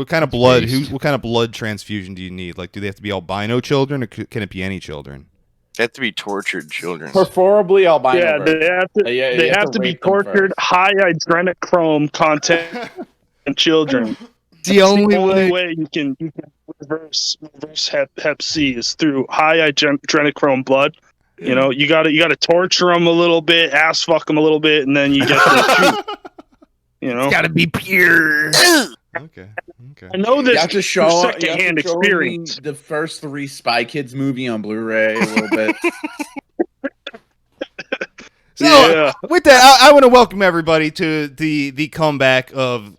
What kind of blood? What kind of blood transfusion do you need? Like, do they have to be albino children, or can it be any children? They have to be tortured children. Preferably albino. Yeah, they have to. They have to be tortured, high adrenochrome content children. The only way you can reverse hep C is through high adrenochrome blood. You know, you gotta torture them a little bit, ass fuck them a little bit, and then you get to you know, it's gotta be pure. Okay. I know this. You have to show secondhand experience. The first 3 Spy Kids movie on Blu-ray a little bit. So yeah. With that, I want to welcome everybody to the comeback of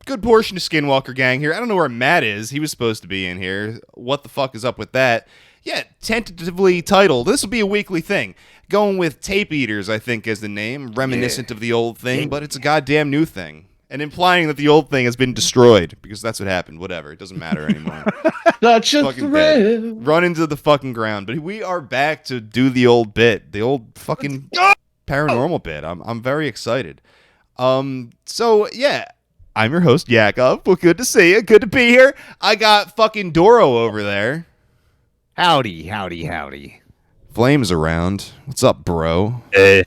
good portion of Skinwalker gang here. I don't know where Matt is. He was supposed to be in here. What the fuck is up with that? Yeah, tentatively titled. This will be a weekly thing. Going with Tape Eaters, I think, is the name. Reminiscent of the old thing, but it's a goddamn new thing. And implying that the old thing has been destroyed, because that's what happened. Whatever. It doesn't matter anymore. Such a thrill. Run into the fucking ground. But we are back to do the old bit. The old fucking paranormal bit. I'm very excited. So, yeah. I'm your host, Yakov. Well, good to see you. Good to be here. I got fucking Doro over there. Howdy. Flame's around. What's up, bro? Hey,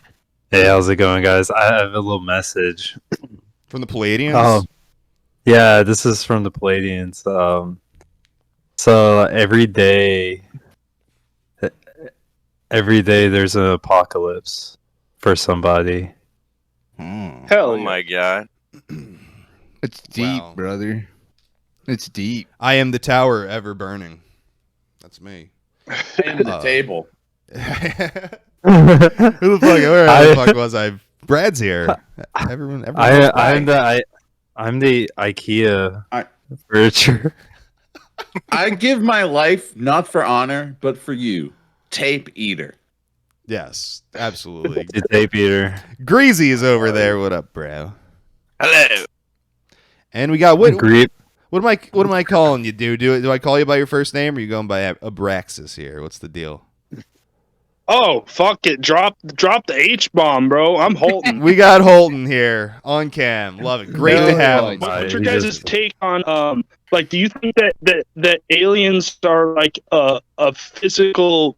how's it going, guys? I have a little message. From the Palladians? Yeah, this is from the Palladians. So every day there's an apocalypse for somebody. Hell, oh my god. It's deep, brother. It's deep. I am the tower ever burning. That's me. And the table. Who the fuck? Where the fuck was I? Brad's here. Everyone I'm the IKEA furniture. I give my life not for honor, but for you, Tape Eater. Yes, absolutely. The Tape Eater. Greasy is over there. What up, bro? Hello. And we got what? Agreed. What am I calling you, dude? Do I call you by your first name, or are you going by Abraxas here? What's the deal? Oh, fuck it. Drop the H-bomb, bro. I'm Holton. We got Holton here on cam. Love it. Great to have him. What's your guys' take on, like, do you think that aliens are, like, a physical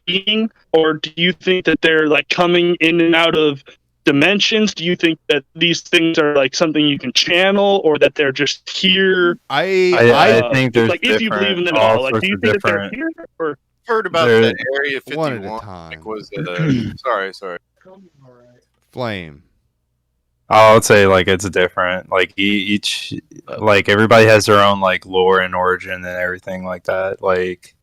being, or do you think that they're, like, coming in and out of dimensions? Do you think that these things are, like, something you can channel, or that they're just here? I think there's like, if you believe in them at all, like, do you think that they're here, or... Heard about that Area 51. One at a time. Like, was it, sorry. Flame. I would say like it's different. Like each, like everybody has their own like lore and origin and everything like that. Like,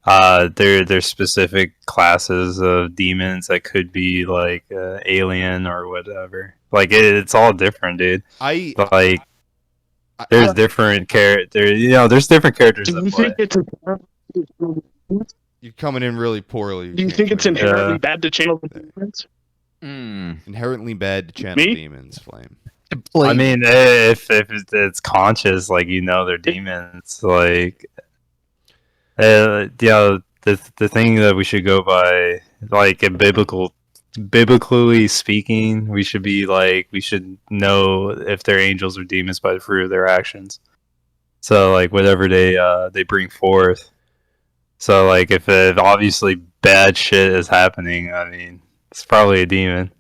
there's specific classes of demons that could be like alien or whatever. Like it's all different, dude. There's different characters. You know, there's different characters. Do you think it's You're coming in really poorly. Do you think it's inherently bad to channel the demons? Inherently bad to channel demons, Flame. I mean, if it's conscious, like, you know, they're demons. Like, the thing that we should go by, like, biblically speaking, we should know if they're angels or demons by the fruit of their actions. So, like, whatever they bring forth. So, like, if obviously bad shit is happening, I mean, it's probably a demon.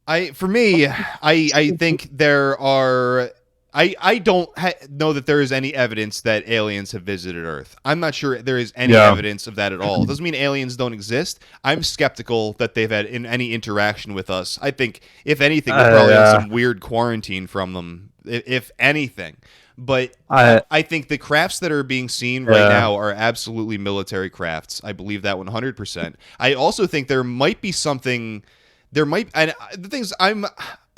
I think there are... I don't know that there is any evidence that aliens have visited Earth. I'm not sure there is any evidence of that at all. It doesn't mean aliens don't exist. I'm skeptical that they've had any interaction with us. I think, if anything, we're probably in some weird quarantine from them, if anything. But I think the crafts that are being seen right now are absolutely military crafts. I believe that 100%. I also think there might be something... And the things I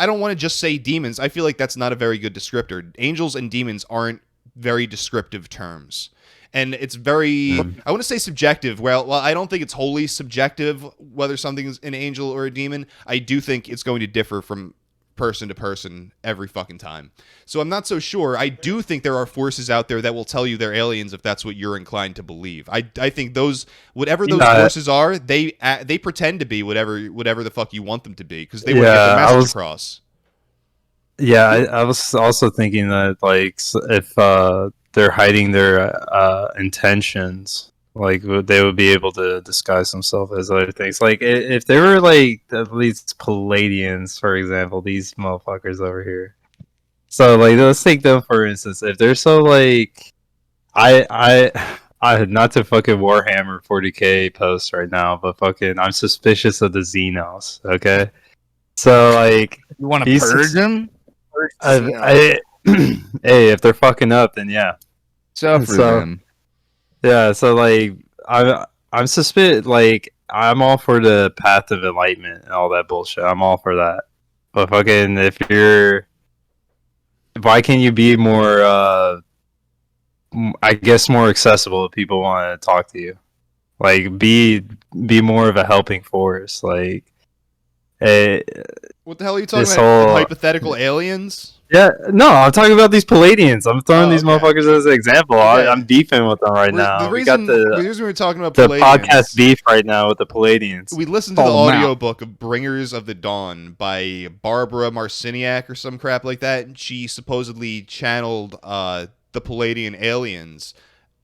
don't want to just say demons. I feel like that's not a very good descriptor. Angels and demons aren't very descriptive terms. And it's very, I want to say subjective. Well, I don't think it's wholly subjective whether something's an angel or a demon. I do think it's going to differ from person to person every fucking time. So I'm not so sure. I do think there are forces out there that will tell you they're aliens if that's what you're inclined to believe. I think whatever those forces are, they pretend to be whatever the fuck you want them to be, because they want to get their message across. Yeah, I was also thinking that like if they're hiding their intentions, like they would be able to disguise themselves as other things. Like if they were like these Palladians, for example, these motherfuckers over here. So like let's take them for instance. If they're so like, I not to fucking Warhammer 40K post right now, but fucking I'm suspicious of the Xenos. Okay, so like You want to these purge them? hey, if they're fucking up, then yeah. Suffer So them. yeah, so like I'm suspicious. Like I'm all for the path of enlightenment and all that bullshit. I'm all for that. But fucking, why can't you be more? I guess more accessible if people want to talk to you. Like be more of a helping force. Like, eh, What the hell are you talking this about? whole Hypothetical aliens? yeah, no, I'm talking about these Palladians. I'm throwing Oh, these okay. motherfuckers as an example. Okay. I'm beefing with them right The now. We reason, got the reason we're talking about the Palladians, podcast beef right now with the Palladians. we listened to the Call 'em out. audiobook of Bringers of the Dawn by Barbara Marciniak or some crap like that, and she supposedly channeled the Palladian aliens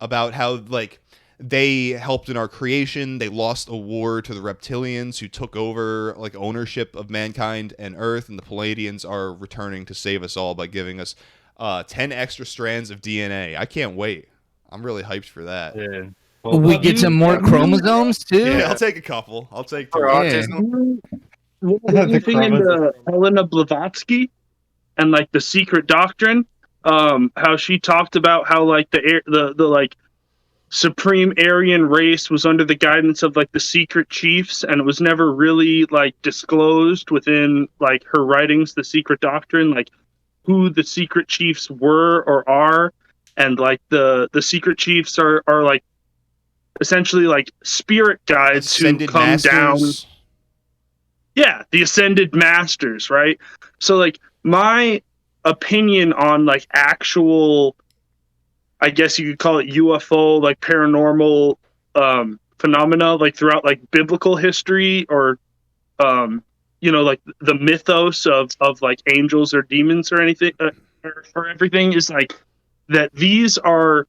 about how, like, they helped in our creation. They lost a war to the reptilians who took over, like, ownership of mankind and Earth, and the Palladians are returning to save us all by giving us 10 extra strands of DNA. I can't wait. I'm really hyped for that. Yeah. Will we get some more chromosomes too? Yeah, I'll take a couple. I'll take For two. Yeah. autism. Anything into Helena Blavatsky and like the secret doctrine, how she talked about how like the like supreme Aryan race was under the guidance of like the secret chiefs, and it was never really like disclosed within like her writings, the secret doctrine, like who the secret chiefs were or are, and like the secret chiefs are like essentially like spirit guides Ascended who come down. masters. Yeah, the ascended masters, right? So like my opinion on like actual, I guess you could call it UFO, like paranormal phenomena, like throughout like biblical history, or like the mythos of like angels or demons or anything, or everything, is like that these are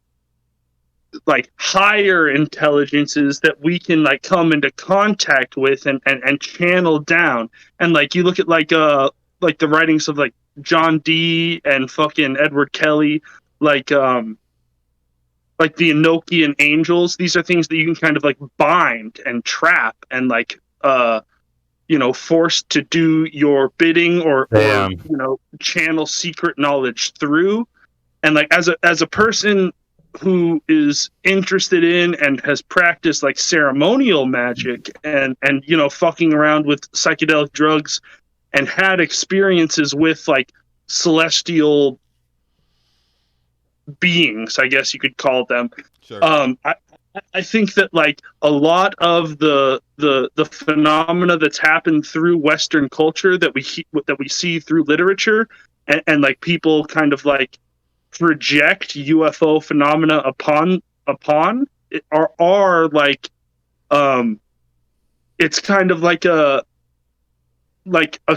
like higher intelligences that we can like come into contact with and channel down. And like you look at like the writings of like John Dee and fucking Edward Kelly, like the Enochian angels. These are things that you can kind of like bind and trap and like forced to do your bidding, or channel secret knowledge through. And like as a person who is interested in and has practiced like ceremonial magic and fucking around with psychedelic drugs and had experiences with like celestial beings, I guess you could call them. Sure. I think that like a lot of the phenomena that's happened through Western culture that we see through literature, and like people kind of like project UFO phenomena upon it, are like it's kind of like a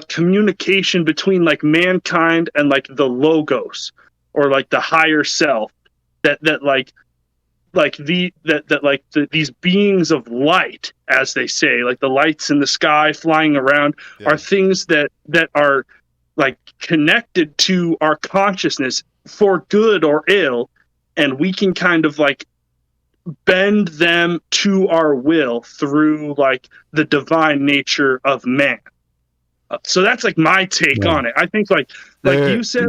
communication between like mankind and like the logos, or like the higher self, that these beings of light, as they say, like the lights in the sky flying around, are things that are like connected to our consciousness for good or ill, and we can kind of like bend them to our will through like the divine nature of man. So that's like my take on it. I think like you said,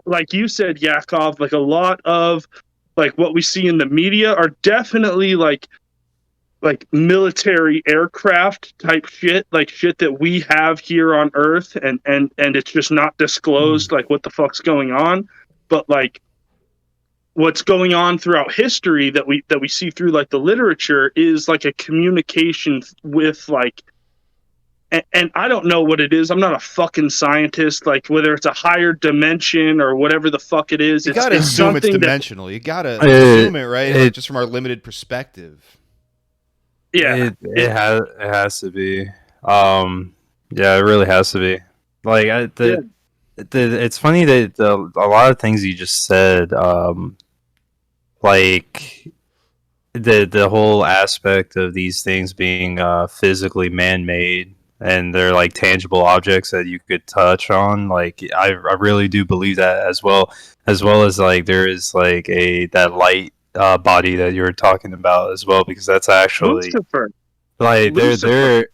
like you said, Yakov, like a lot of like what we see in the media are definitely like military aircraft type shit, like shit that we have here on Earth, and it's just not disclosed, like what the fuck's going on. But like what's going on throughout history that we see through like the literature is like a communication with like, and I don't know what it is. I'm not a fucking scientist, like whether it's a higher dimension or whatever the fuck it is. You gotta assume it's dimensional. You gotta assume it, right? Like, just from our limited perspective. Yeah, it has to be. Yeah, it really has to be. Like it's funny that a lot of things you just said, like the whole aspect of these things being physically man-made and they're like tangible objects that you could touch on. Like I really do believe that as well as like there is like that light body that you were talking about as well, because that's actually Lucifer. like Lucifer.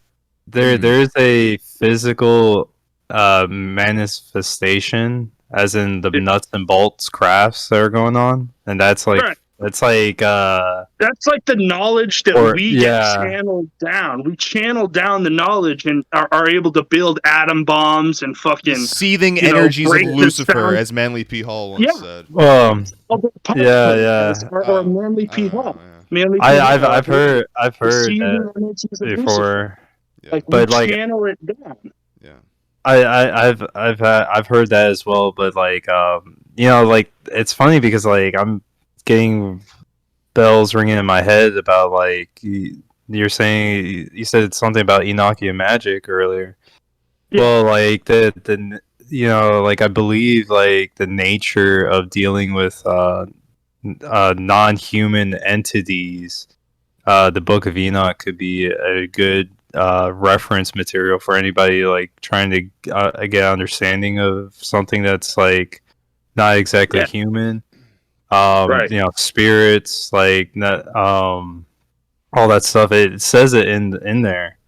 there's a physical manifestation, as in the nuts and bolts crafts that are going on, and that's like Right. that's like That's like the knowledge that Or- we yeah. get channeled down. We channel down the knowledge and are able to build atom bombs and fucking Seething you know, energies of break this Lucifer, down. as Manly P. Hall once Yeah. said. Yeah. or Manly P. I don't know, Hall. yeah. Manly P. I've Hall, heard the seething that energies of Lucifer. before. Yeah. Like, But, we like- channel it down. Yeah. I've heard that as well, but like you know, like it's funny because like I'm getting bells ringing in my head about like you're saying, you said something about Enochian magic earlier. Yeah. Well, like the you know, like I believe like the nature of dealing with non-human entities, the Book of Enoch could be a good reference material for anybody like trying to get understanding of something that's like not exactly Yeah. human. Right. You know, spirits, like not, all that stuff. It says it in there,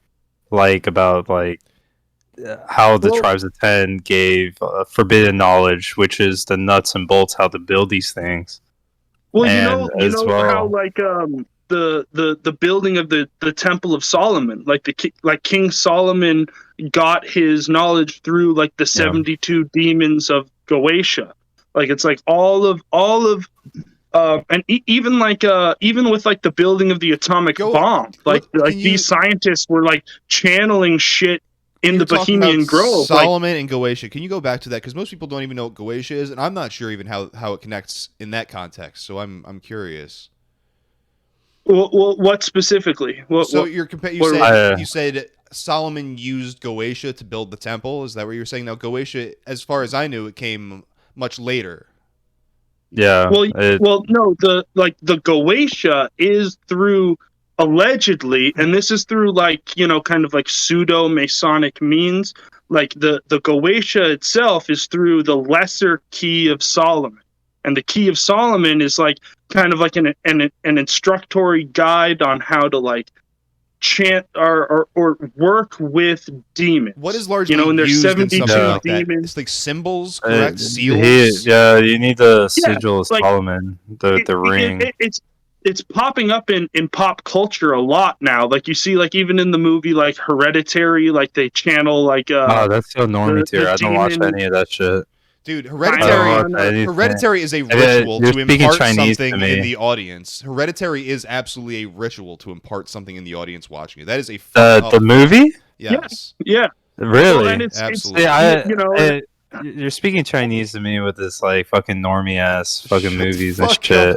like about like how the Well- tribes of ten gave forbidden knowledge, which is the nuts and bolts how to build these things. Well, you And know as well- how like the building of the Temple of Solomon, like King Solomon got his knowledge through like the 72 demons of Goetia. Like it's like all of and even with like the building of the atomic bomb, like these scientists were like channeling shit in the Bohemian Grove. Solomon and Goetia. Can you go back to that? Because most people don't even know what Goetia is, and I'm not sure even how it connects in that context. So I'm curious. Well, what specifically? You said Solomon used Goetia to build the temple. Is that what you're saying? Now, Goetia, as far as I knew, it came much later. Yeah. No, the Goetia is through, allegedly, and this is through like, you know, kind of like pseudo Masonic means. Like the Goetia itself is through the lesser key of Solomon, and the key of Solomon is like kind of like an instructory guide on how to like chant or work with demons. What is largely and there's used in 72 something like that? demons. It's like symbols, correct? Seals. You need the sigil of like, Solomon, the ring. It's popping up in pop culture a lot now. Like you see, like even in the movie like Hereditary, like they channel like oh, that's so normie tier. I don't watch any of that shit. Dude, Hereditary is a ritual to impart Chinese something in the audience. Hereditary is absolutely a ritual to impart something in the audience watching it. That is a the movie? Yes. Yeah. Really? Well, Absolutely. You're speaking Chinese to me with this like fucking normie ass fucking movies and shit.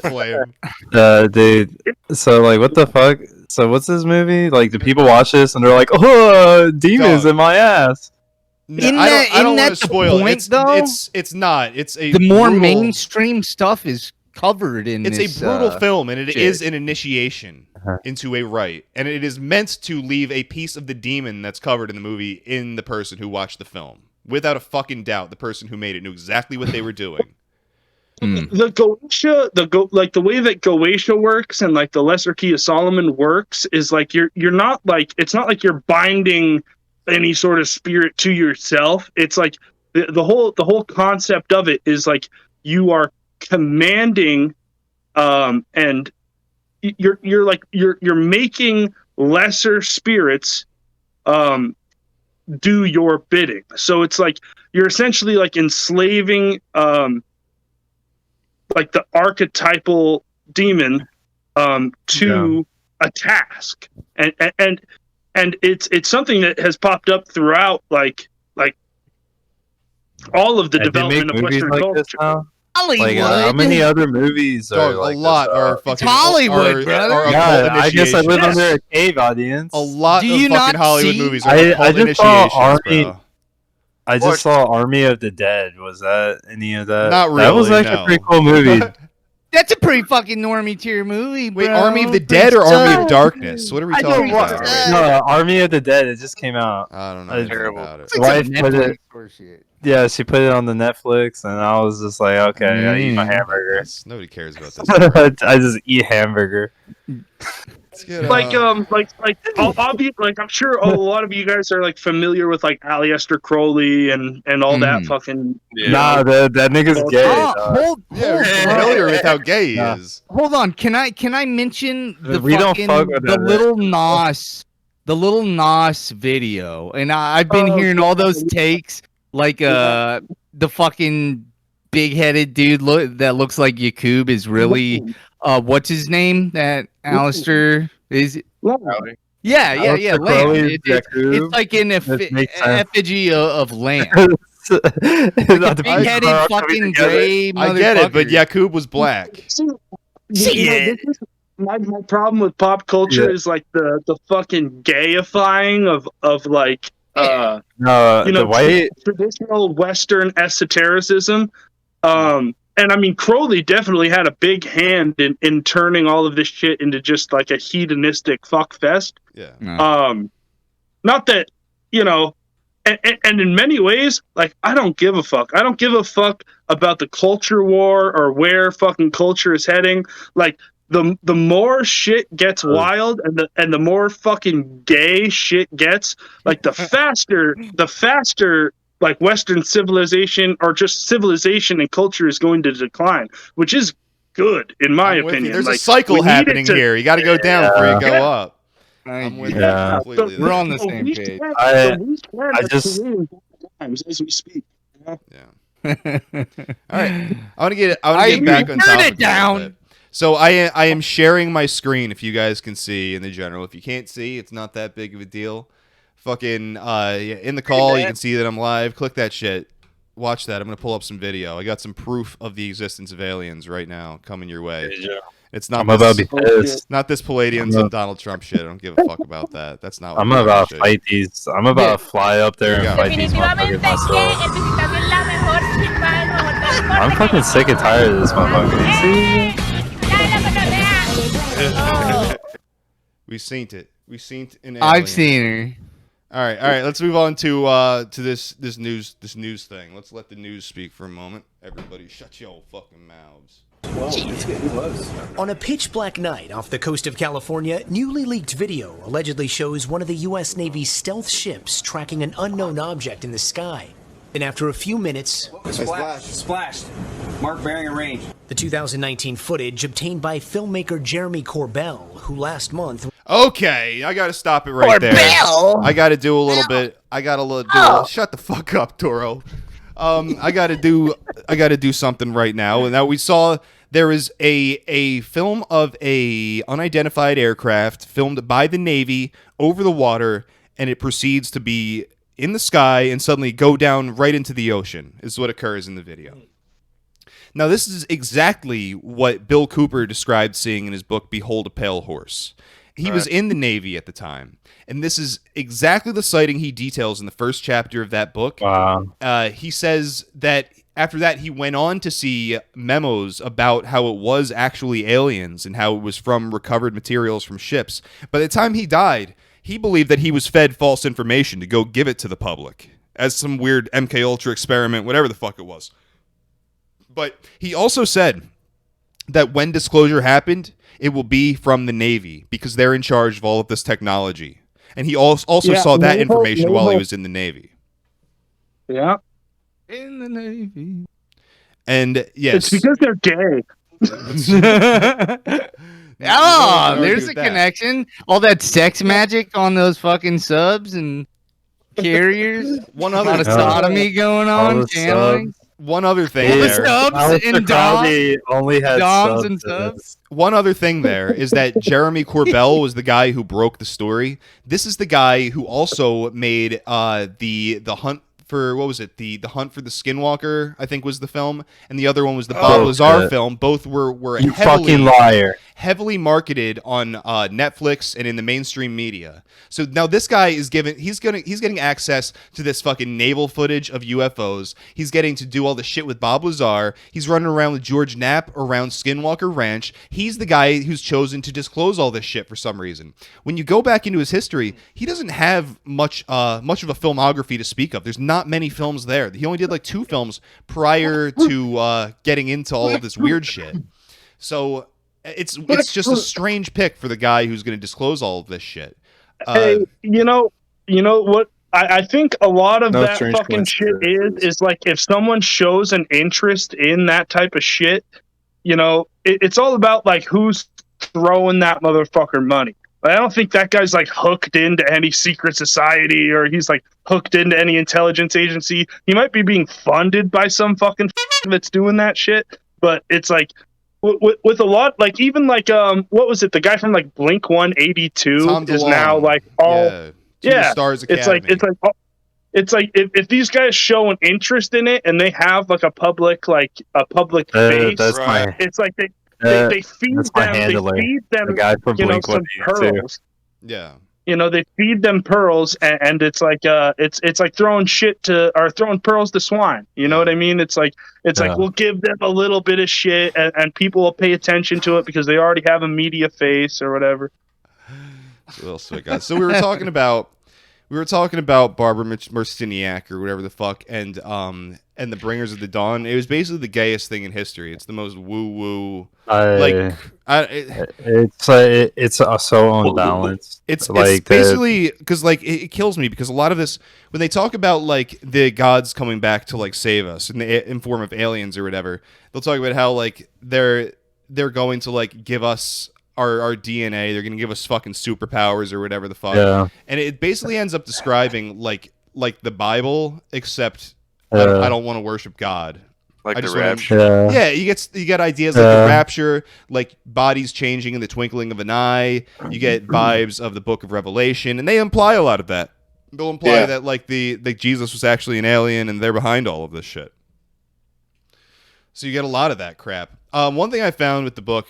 Dude. So like, what the fuck? So what's this movie? Like, do people watch this and they're like, oh, demons in my ass? No, I don't want to spoil it. It's not. It's a the more brutal, mainstream stuff is covered in. It's this, a brutal film, and it shit. is an initiation into a rite, and it is meant to leave a piece of the demon that's covered in the movie in the person who watched the film. Without a fucking doubt, the person who made it knew exactly what they were doing. The Goetia, the way that Goetia works and like the Lesser Key of Solomon works is like you're not like, it's not like you're binding any sort of spirit to yourself. It's like the whole concept of it is like you are commanding, and you're making lesser spirits, do your bidding. So it's like you're essentially like enslaving like the archetypal demon to a task, and it's something that has popped up throughout like all of the development of Western culture. Hollywood. Like, how many other movies are like a lot this, are fucking Hollywood, brother. are yeah, cult I guess I live initiations. under a cave, audience. A lot Do of you fucking not Hollywood see- movies are I cult just saw initiations, Army- bro. I just saw Army of the Dead. Was that any of that? Not That was really, like no. a pretty cool movie. That's a pretty fucking normie tier movie, bro. Wait, Army of the Dead or Army of Darkness? What are we talking about? No, Army of the Dead. It just came out. I don't know It's anything terrible. about it. It's like Wife some put it- Netflix or shit. Yeah, she put it on the Netflix, and I was just like, okay, I eat my hamburger. Yes, nobody cares about this. I just eat hamburger. Let's get, Like I'm sure a lot of you guys are like familiar with like Aleister Crowley and all that fucking. Yeah. Nah, that nigga's gay. Oh, dog. yeah, we're familiar with how gay he Yeah. is. hold on. Can I mention the We don't fucking fuck with the that. little Nas video? And I've been hearing all those takes, like the fucking big-headed dude that looks like Yakub is really what's his name? That Alistair is. Howdy. Yeah, Alistair Lamb. Crowley, It's Yakub. like an That makes sense. effigy of Lamb. Not Like the big-headed big fucking together. gray I get it, but motherfucker. Yakub was black. My problem with pop culture Yeah. is like the fucking gayifying of like No, you know the white. traditional Western esotericism. And I mean, Crowley definitely had a big hand in turning all of this shit into just like a hedonistic fuck fest. Yeah. Not that, you know, and in many ways, like, I don't give a fuck. I don't give a fuck about the culture war or where fucking culture is heading. Like, the more shit gets wild and the more fucking gay shit gets, like, the faster like Western civilization or just civilization and culture is going to decline, which is good in my I'm with you. opinion. There's like, a cycle we need it happening to- here. You got to go down before you go Yeah. up. I'm with Yeah. you completely. We're on the So same we page. can- I- so we can I just- create times as we speak. Yeah. All right. I want to get back on turn topic. it a little down. bit. So I am sharing my screen if you guys can see in the general. If you can't see, it's not that big of a deal. Fucking in the call, you can see that I'm live. Click that shit. Watch that. I'm going to pull up some video. I got some proof of the existence of aliens right now coming your way. It's not I'm about to be pissed. It's not this Palladians and Donald Trump shit. I don't give a fuck about that. That's not what I'm we're about shit. to fight these. I'm about to fly up there and Yeah. fight these motherfuckers Definitivamente que myself. el visitador es la mejor chispa del mejor transporte I'm que fucking hay. sick and tired of this motherfucker. You see? Dale, cotorrea. We seen it. We seen it in I've Alien. seen her. All right. Let's move on to this news thing. Let's let the news speak for a moment. Everybody, shut your fucking mouths. On a pitch black night off the coast of California, newly leaked video allegedly shows one of the U.S. Navy's stealth ships tracking an unknown object in the sky. And after a few minutes, Splashed. Mark bearing and range. the 2019 footage obtained by filmmaker Jeremy Corbell, who last month Okay, I got to stop it right there. I got to do a little bit. I got to shut the fuck up, Toro. I got to do something right now. And now we saw there is a film of a unidentified aircraft filmed by the Navy over the water, and it proceeds to be in the sky and suddenly go down right into the ocean, is what occurs in the video. Now, this is exactly what Bill Cooper described seeing in his book, Behold a Pale Horse. He was in the Navy at the time, and this is exactly the sighting he details in the first chapter of that book. Wow. He says that after that, he went on to see memos about how it was actually aliens and how it was from recovered materials from ships. By the time he died, he believed that he was fed false information to go give it to the public as some weird MKUltra experiment, whatever the fuck it was. But he also said that when disclosure happened, it will be from the Navy because they're in charge of all of this technology. And he also saw that information while he was in the Navy. Yeah. In the Navy. And yes, It's because they're gay. Oh, Argue there's with a that. connection. All that sex magic on those fucking subs and carriers. One A lot of other sodomy going All on. the Channeling. one other thing All the there. subs Alistair and doms. Crowley only had Doms subs and in subs. this. One other thing there is that Jeremy Corbell was the guy who broke the story. This is the guy who also made the hunt for what was it? The Hunt for the Skinwalker, I think was the film, and the other one was the Bob Lazar film. Both were You fucking liar. heavily marketed on Netflix and in the mainstream media. So now this guy is he's getting access to this fucking naval footage of UFOs. He's getting to do all the shit with Bob Lazar. He's running around with George Knapp around Skinwalker Ranch. He's the guy who's chosen to disclose all this shit for some reason. When you go back into his history, he doesn't have much of a filmography to speak of. There's not many films there. He only did like 2 films prior to getting into all of this weird shit. So it's just a strange pick for the guy who's going to disclose all of this shit. Hey, you know what? I think a lot of that fucking shit is like if someone shows an interest in that type of shit, it's all about like who's throwing that motherfucker money. I don't think that guy's like hooked into any secret society or he's like hooked into any intelligence agency. He might be being funded by some fucking that's doing that shit, but it's like with a lot, like even like what was it? The guy from like Blink 182 is now like all Stars Academy. It's like if these guys show an interest in it and they have like a public face, that's right. It's like they feed them the guy from Blink some pearls. Yeah. They feed them pearls and it's like it's like throwing throwing pearls to swine. You know what I mean? It's like we'll give them a little bit of shit and people will pay attention to it because they already have a media face or whatever. What else we got? So we were talking about Barbara Marciniak or whatever the fuck, and the Bringers of the Dawn. It was basically the gayest thing in history. It's the most woo woo. It's so unbalanced. It's basically because like it kills me because a lot of this when they talk about like the gods coming back to like save us in form of aliens or whatever, they'll talk about how like they're going to like give us our DNA, they're gonna give us fucking superpowers or whatever the fuck. Yeah. And it basically ends up describing like the Bible, except I don't want to worship God. Like I the just rapture. Yeah, you get ideas like the rapture, like bodies changing in the twinkling of an eye. You get vibes of the Book of Revelation, and they imply a lot of that. They'll imply that like Jesus was actually an alien, and they're behind all of this shit. So you get a lot of that crap. One thing I found with the book.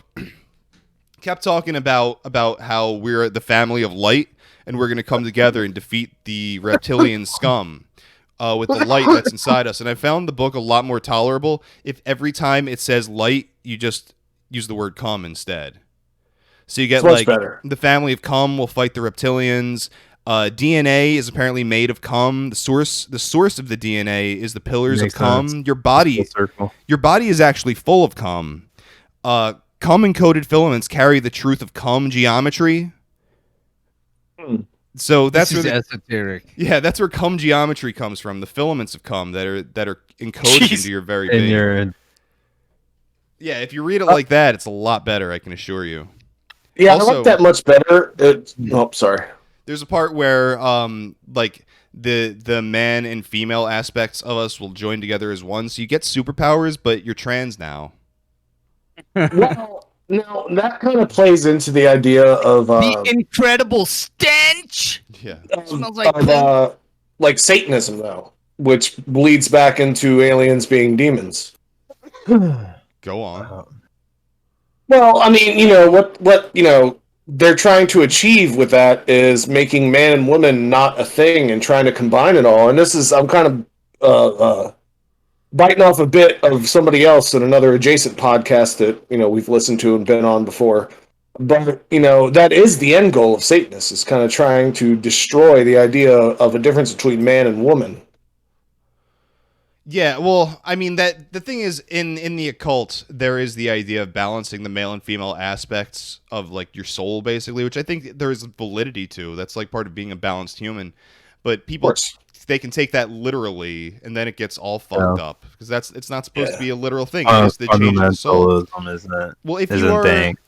Kept talking about how we're the family of light and we're going to come together and defeat the reptilian scum with the light that's inside us. And I found the book a lot more tolerable if every time it says light, you just use the word cum instead. So you get like the family of cum will fight the reptilians. DNA is apparently made of cum. The source of the DNA is the pillars of cum. Sense. Your body is actually full of cum. Cum-encoded filaments carry the truth of cum geometry. So that's this is where esoteric. Yeah, that's where cum geometry comes from. The filaments of cum that are encoded into your very being. Yeah, if you read it like that, it's a lot better. I can assure you. Yeah, also, I like that much better. Sorry. There's a part where like the man and female aspects of us will join together as one. So you get superpowers, but you're trans now. Well, now that kind of plays into the idea of the incredible stench. Yeah, smells like like Satanism, though, which bleeds back into aliens being demons. Go on. Well, I mean, what they're trying to achieve with that is making man and woman not a thing and trying to combine it all. And I'm kind of biting off a bit of somebody else in another adjacent podcast that we've listened to and been on before, but that is the end goal of Satanists, is kind of trying to destroy the idea of a difference between man and woman. Yeah, well, I mean that the thing is in the occult there is the idea of balancing the male and female aspects of like your soul basically, which I think there is validity to. That's like part of being a balanced human, but people. They can take that literally, and then it gets all fucked up because it's not supposed to be a literal thing. It's the change of the soul. Isn't it? Well, if you are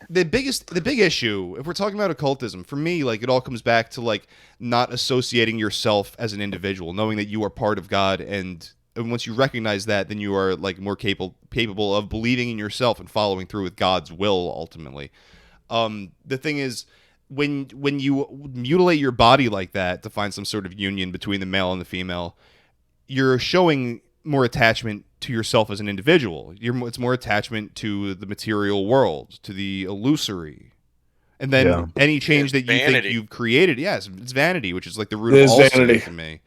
the big issue, if we're talking about occultism, for me, like it all comes back to like not associating yourself as an individual, knowing that you are part of God, and once you recognize that, then you are like more capable of believing in yourself and following through with God's will ultimately. The thing is. When you mutilate your body like that to find some sort of union between the male and the female, you're showing more attachment to yourself as an individual. It's more attachment to the material world, to the illusory. And then any change that you think you've created, yes, it's vanity, which is like the root of all sin to me.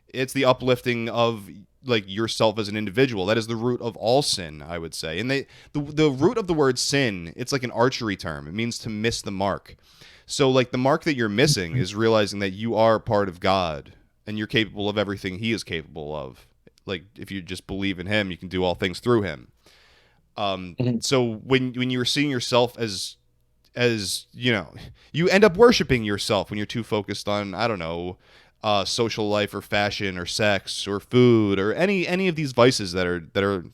It's the uplifting of like yourself as an individual. That is the root of all sin, I would say. And the root of the word sin, it's like an archery term. It means to miss the mark. So like the mark that you're missing is realizing that you are part of God and you're capable of everything he is capable of. Like if you just believe in him, you can do all things through him. So when you're seeing yourself as you know, you end up worshiping yourself when you're too focused on, I don't know, social life or fashion or sex or food or any of these vices that are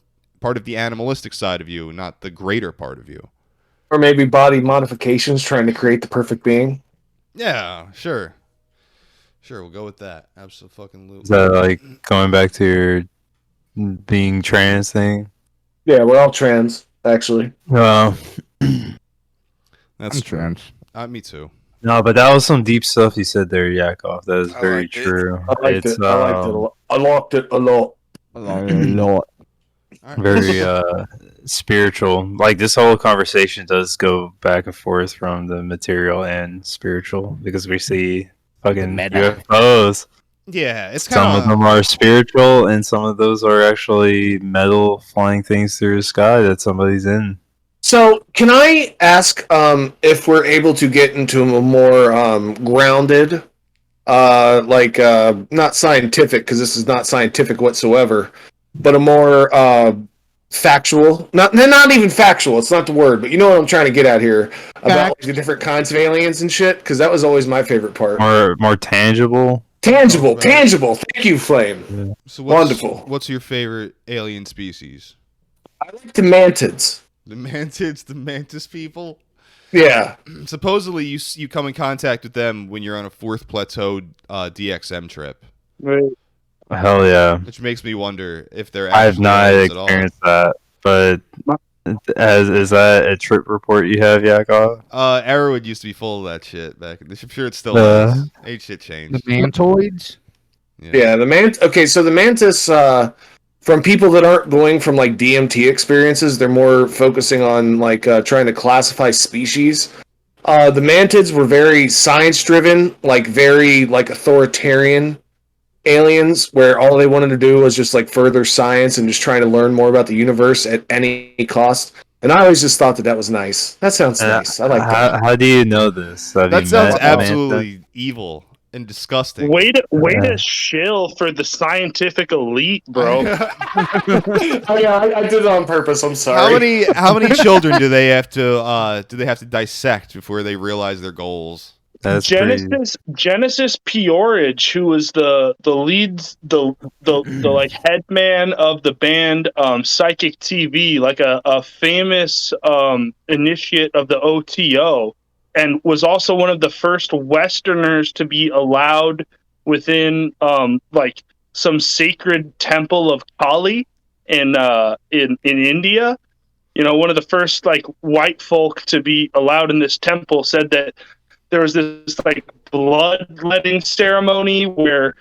part of the animalistic side of you, not the greater part of you. Or maybe body modifications, trying to create the perfect being. Yeah, sure, we'll go with that. Absolutely. Is that like going back to your being trans thing? Yeah, we're all trans, actually. Well, that's trans. Me too. No, but that was some deep stuff you said there, Yakov. That is very true. I liked it. I liked it a lot. I liked it a lot. Very spiritual. Like this whole conversation does go back and forth from the material and spiritual because we see fucking UFOs. Yeah, it's some of them are spiritual and some of those are actually metal flying things through the sky that somebody's in. So, can I ask if we're able to get into a more grounded, not scientific, because this is not scientific whatsoever, but a more factual, not even factual, it's not the word, but you know what I'm trying to get at here, about like, the different kinds of aliens and shit, because that was always my favorite part. More tangible? Tangible. Thank you, Flame. Yeah. So wonderful. What's your favorite alien species? I like the mantids. The mantids, the mantis people? Yeah. Supposedly you come in contact with them when you're on a fourth plateau DXM trip. Right. Hell yeah. Which makes me wonder if they're I have not experienced that, but is that a trip report you have, Yakov? Arrowwood used to be full of that shit back. I'm sure it still is. Ain't shit changed. The mantoids? Yeah, okay, so the mantis, from people that aren't going from like DMT experiences, they're more focusing on like trying to classify species. The mantids were very science-driven, like very like authoritarian aliens, where all they wanted to do was just like further science and just trying to learn more about the universe at any cost. And I always just thought that was nice. That sounds nice. I like that. How do you know this? That sounds absolutely evil and disgusting. Way to shill for the scientific elite, bro. I did it on purpose. I'm sorry. How many children do they have to dissect before they realize their goals? That's Genesis Peorage, who was the like head man of the band Psychic TV, like a famous initiate of the OTO, and was also one of the first Westerners to be allowed within like some sacred temple of Kali in India. You know, one of the first like white folk to be allowed in this temple said that there was this like bloodletting ceremony where,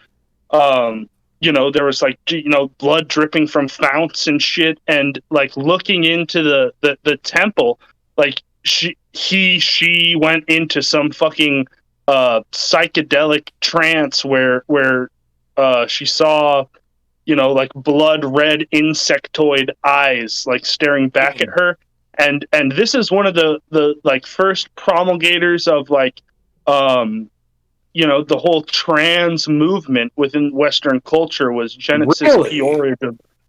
you know, there was like, you know, blood dripping from founts and shit, and like looking into the temple, like she went into some fucking psychedelic trance where she saw, you know, like blood red insectoid eyes like staring back at her. And this is one of the like first promulgators of like, you know, the whole trans movement within Western culture was Genesis Peorage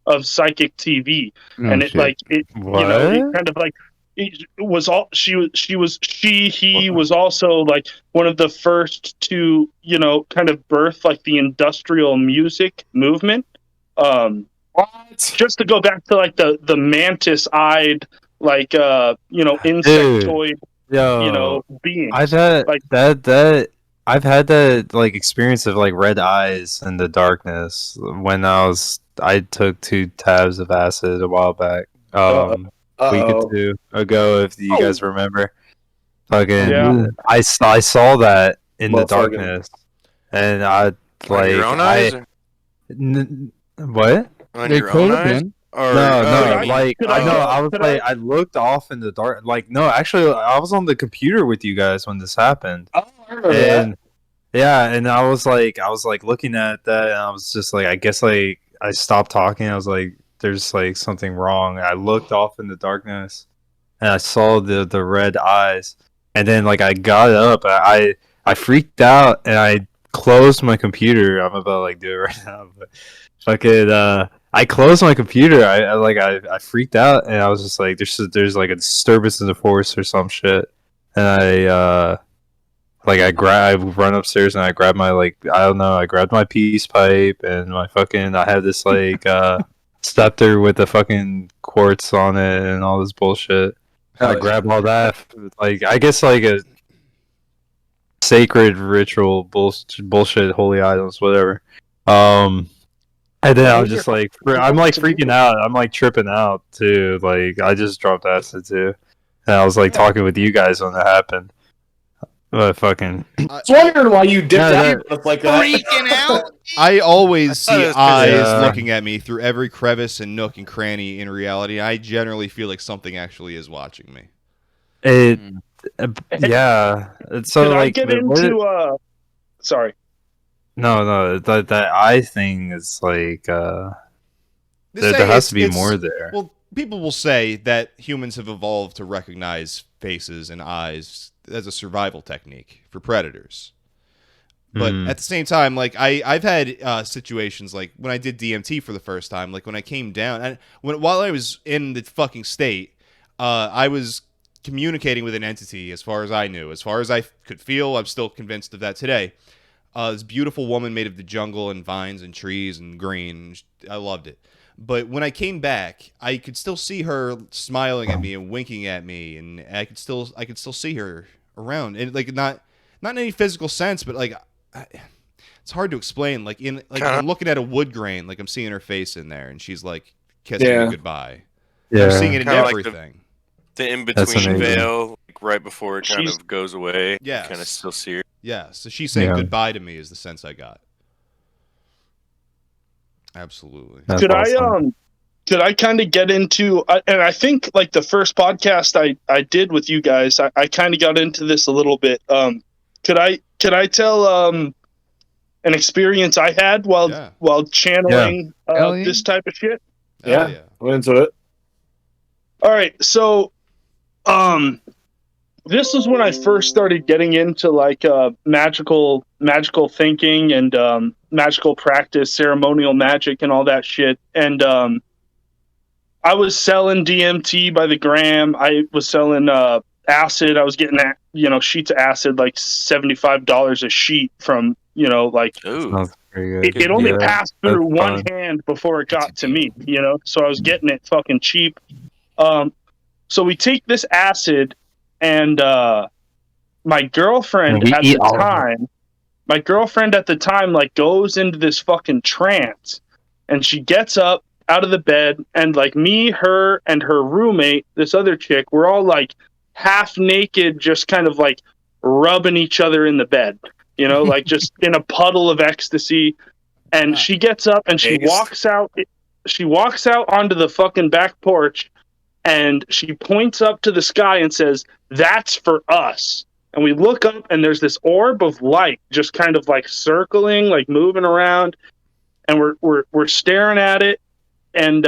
of Psychic TV. And it like it, you know, it kind of like it was all he was also like one of the first to, you know, kind of birth like the industrial music movement. Just to go back to like the mantis eyed, like you know, insectoid, you know, being. I've had like I've had that like experience of like red eyes in the darkness when I took 2 tabs of acid a while back, a week or 2 ago, if you guys remember. Fucking, I saw that in the darkness, and I like your own eyes. What? On They your could own have eyes? been. Or, No, oh, like could I know. I- I was could like, I looked off in the dark. Like, no, actually, I was on the computer with you guys when this happened, Oh, I remember that. and yeah, and I was like looking at that, and I was just like, I guess like I stopped talking. I was like, there's like something wrong. I looked off in the darkness, and I saw the red eyes, and then like I got up, I freaked out, and I closed my computer. I'm about to like do it right now, but fucking I closed my computer. I freaked out, and I was just like, there's like a disturbance in the force or some shit, and I run upstairs and I grab my I grabbed my peace pipe and my fucking I had this like scepter with the fucking quartz on it and all this bullshit. I grabbed all that, like I guess like a sacred ritual bullshit, holy items, whatever. And then I was just like, I'm like freaking out. I'm like tripping out too. Like I just dropped acid too, and I was like talking with you guys when that happened. But fucking, I was wondering why you dipped out like that. Freaking out. I always see it's 'cause eyes looking at me through every crevice and nook and cranny in reality. I generally feel like something actually is watching me. yeah. So Could like, I get into sorry. No, that eye thing is like, there They say has to be it's- more there. Well, people will say that humans have evolved to recognize faces and eyes as a survival technique for predators. But at the same time, like I've had situations like when I did DMT for the first time, like when I came down, and while I was in the fucking state, I was communicating with an entity as far as I knew, as far as I could feel. I'm still convinced of that today. This beautiful woman made of the jungle and vines and trees and green. I loved it. But when I came back, I could still see her smiling at me and winking at me, and I could still see her around, and like not in any physical sense, but like it's hard to explain. Like I'm looking at a wood grain, like I'm seeing her face in there, and she's like kissing me goodbye. Yeah, I'm seeing it in Kinda like everything. the in That's between amazing. veil, like right before it kind of goes away. Yes. Kind of still see her. Yeah, so she's saying Yeah. goodbye to me is the sense I got. Absolutely. That's Could awesome. could I kind of get into and I think like the first podcast I did with you guys, I kind of got into this a little bit. Could I tell an experience I had while channeling this type of shit? Yeah. I'm into it. All right, so this is when I first started getting into like magical thinking and magical practice, ceremonial magic, and all that shit. And I was selling DMT by the gram. I was selling acid. I was getting sheets of acid, like $75 a sheet from like. Ooh. Sounds pretty good. It only Yeah, passed through that's one fun. hand before it got to me, so I was getting it fucking cheap. So we take this acid, and my girlfriend We at eat the all of it. time, like goes into this fucking trance, and she gets up out of the bed, and like me, her, and her roommate, this other chick, we're all like half naked, just kind of like rubbing each other in the bed, like just in a puddle of ecstasy. And she gets up and she walks out. She walks out onto the fucking back porch, and she points up to the sky and says, "That's for us." And we look up, and there's this orb of light just kind of like circling, like moving around, and we're staring at it. And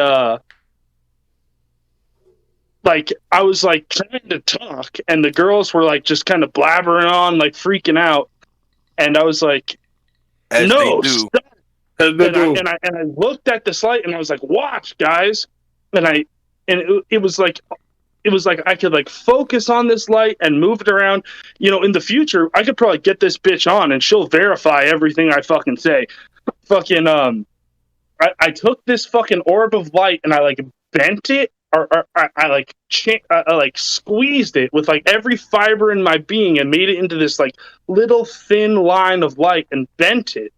like I was like trying to talk, and the girls were like just kind of blabbering on, like freaking out. And I was like, As "No, they do. stop." And I looked at this light, and I was like, "Watch, guys!" And it was like I could like focus on this light and move it around. In the future, I could probably get this bitch on, and she'll verify everything I fucking say. Fucking I took this fucking orb of light, and I like bent it, or I like squeezed it with like every fiber in my being, and made it into this like little thin line of light, and bent it.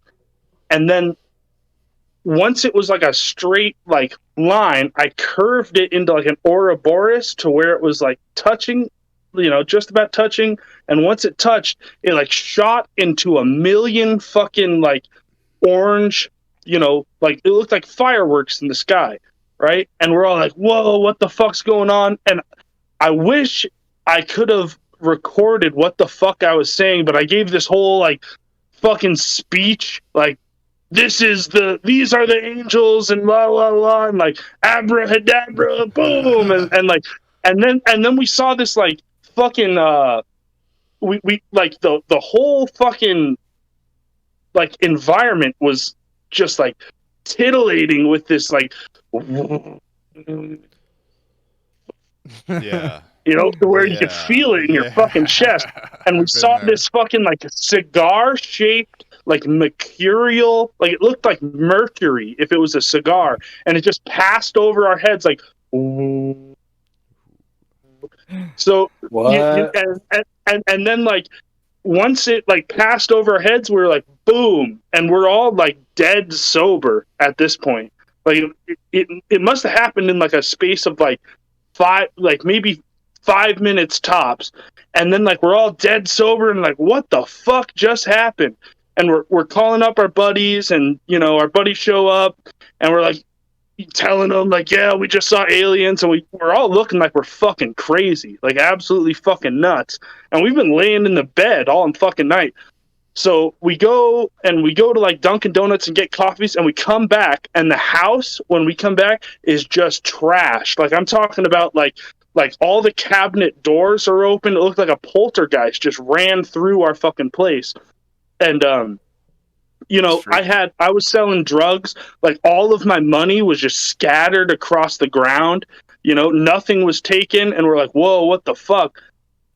And then once it was like a straight like line, I curved it into like an Ouroboros to where it was like touching, just about touching. And once it touched, it like shot into a million fucking like orange you know, like it looked like fireworks in the sky, right? And we're all like, whoa, what the fuck's going on? And I wish I could have recorded what the fuck I was saying, but I gave this whole like fucking speech, like these are the angels and blah blah blah, and like abracadabra, boom, and then we saw this like fucking we like the whole fucking like environment was just like titillating with this like Yeah. you know, to where you could feel it in your fucking chest. And we saw this fucking like cigar shaped, like mercurial, like it looked like mercury if it was a cigar, and it just passed over our heads like. So What? And then like once it like passed over our heads, we were like boom, and we're all like dead sober at this point. Like it must have happened in like a space of like maybe 5 minutes tops, and then like we're all dead sober and like what the fuck just happened? And we're calling up our buddies, and you know our buddies show up, and we're like telling them like, yeah, we just saw aliens, and we're all looking like we're fucking crazy, like absolutely fucking nuts, and we've been laying in the bed all fucking night. So we go to like Dunkin' Donuts and get coffees, and we come back, and the house when we come back is just trash. Like I'm talking about like all the cabinet doors are open. It looked like a poltergeist just ran through our fucking place. And you know, I was selling drugs, like all of my money was just scattered across the ground. You know, nothing was taken, and we're like, whoa, what the fuck?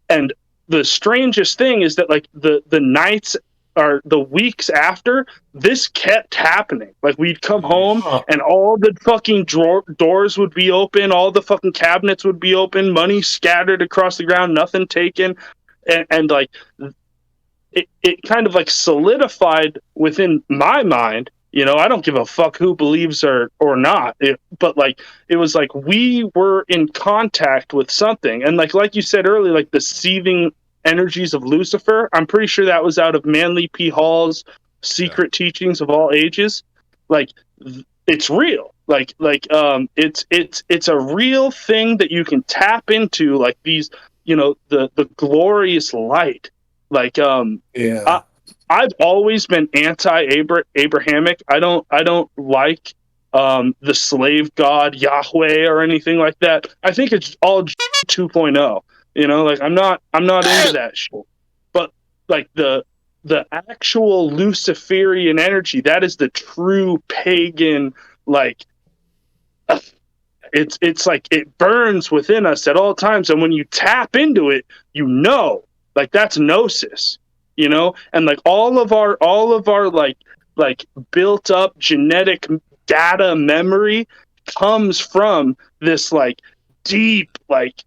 And the strangest thing is that like the nights or the weeks after, this kept happening. Like we'd come home and all the fucking doors would be open, all the fucking cabinets would be open, money scattered across the ground, nothing taken, and like it kind of like solidified within my mind. You know, I don't give a fuck who believes or not, but like it was like we were in contact with something, and like you said earlier, like the seething energies of Lucifer. I'm pretty sure that was out of Manly P. Hall's Secret Teachings of All Ages. Like it's real. Like it's a real thing that you can tap into. Like these, you know, the glorious light. Like I've always been anti-Abrahamic. I don't like the slave god Yahweh or anything like that. I think it's all 2.0. You know, like I'm not into that shit. But like the actual Luciferian energy, that is the true pagan, like it's like it burns within us at all times, and when you tap into it, you know, like that's gnosis, you know, and like all of our like built up genetic data memory comes from this like deep like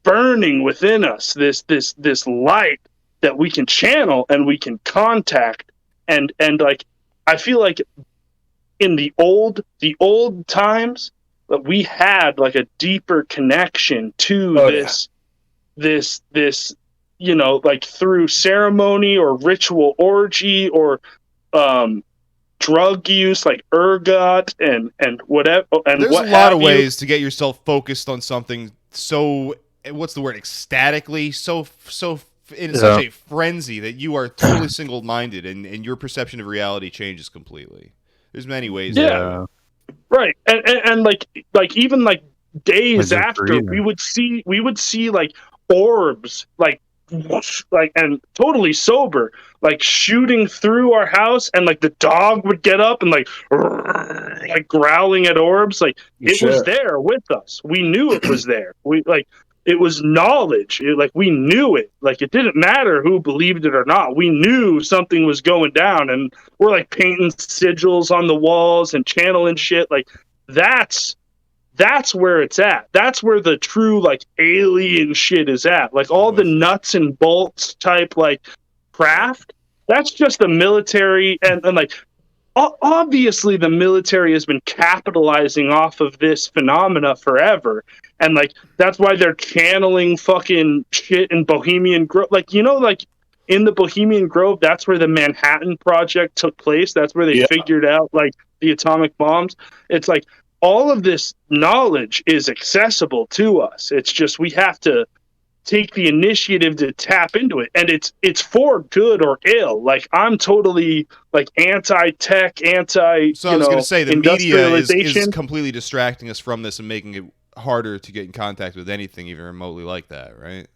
burning within us, this light that we can channel and we can contact, and like I feel like in the old times that we had like a deeper connection to this you know, like through ceremony or ritual orgy or drug use like ergot and whatever. And there's what a lot of you. ways to get yourself focused on something so, what's the word, ecstatically, so in such a frenzy that you are totally single-minded and your perception of reality changes completely. There's many ways. Yeah. Right. And like even like days after, we would see like orbs like and totally sober, like shooting through our house, and like the dog would get up and like growling at orbs. Like it was there with us. We knew it was there. We like it was knowledge. Like we knew it. Like it didn't matter who believed it or not. We knew something was going down, and we're like painting sigils on the walls and channeling shit. Like that's where it's at. That's where the true like alien shit is at. Like all the nuts and bolts type like craft, that's just the military, and like obviously the military has been capitalizing off of this phenomena forever, and like that's why they're channeling fucking shit in Bohemian Grove. Like, you know, like in the Bohemian Grove, that's where the Manhattan Project took place. That's where they figured out like the atomic bombs. It's like all of this knowledge is accessible to us. It's just we have to take the initiative to tap into it, and it's for good or ill. Like I'm totally like anti-tech, So I was going to say the media is industrialization. completely distracting us from this and making it harder to get in contact with anything even remotely like that, right?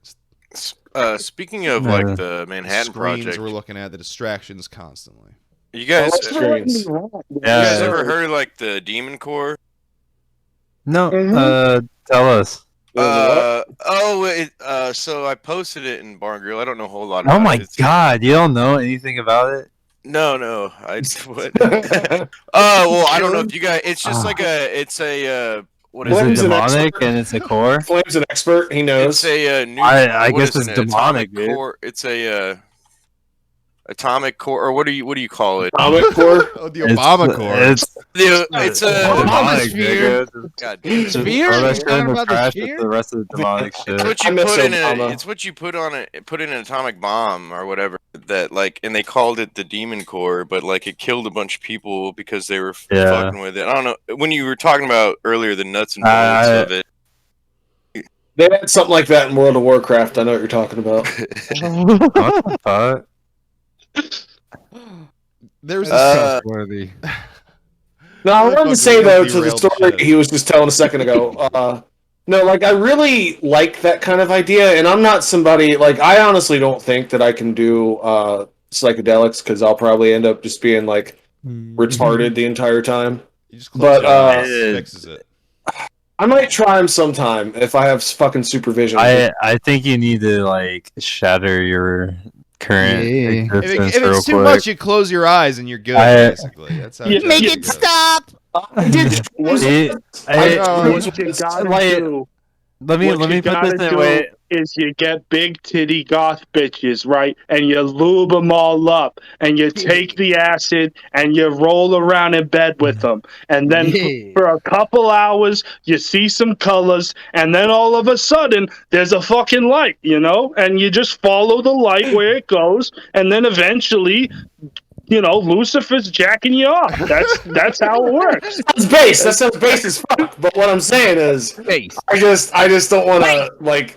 Speaking of like the Manhattan Screens Project, we're looking at, the distractions constantly. you guys, Screens. you guys ever heard of like the Demon Core? No, tell us. So I posted it in Barn Grill. I don't know a whole lot about Oh my it. god, you don't know anything about it? No, I what? Well, I don't know if you guys. It's just like it's a what is Is it? it Flame's an demonic expert. and it's a core? Flame's an expert. He knows. It's a new. I what guess is it's it, an demonic, atomic dude. core. It's a atomic core, or what do you call it? Atomic core. Oh, the Obama core. It's a demonic, sphere. nigga. God, Sphere? Throw that You're shit in talking the about the trash sphere? with the rest of the demonic shit. It's what I you miss put in Obama. it's what you put on it. Put in an atomic bomb or whatever. That like, and they called it the Demon Core, but like it killed a bunch of people because they were fucking with it. I don't know. When you were talking about earlier the nuts and bolts of it. They had something like that in World of Warcraft. I know what you're talking about. What the fuck? There's Trustworthy. No, I wanted to say though to the derailed story shit. he was just telling a second ago. No, like I really like that kind of idea, and I'm not somebody like I honestly don't think that I can do psychedelics because I'll probably end up just being like retarded the entire time. You just close your eyes, it fixes it. I might try them sometime if I have fucking supervision. I think you need to like shatter your current existence If real it's too quick. much, you close your eyes and you're good. Basically, that's how. Yeah, Jesse Make it does. stop! I did. What you gotta do? Let me put gotta this in do way. is you get big titty goth bitches, right? And you lube them all up, and you take the acid and you roll around in bed with them, and then for a couple hours you see some colors, and then all of a sudden there's a fucking light, you know, and you just follow the light where it goes, and then eventually, you know, Lucifer's jacking you off. That's how it works. That's base. That sounds base as fuck. But what I'm saying is, Face. I just don't want to like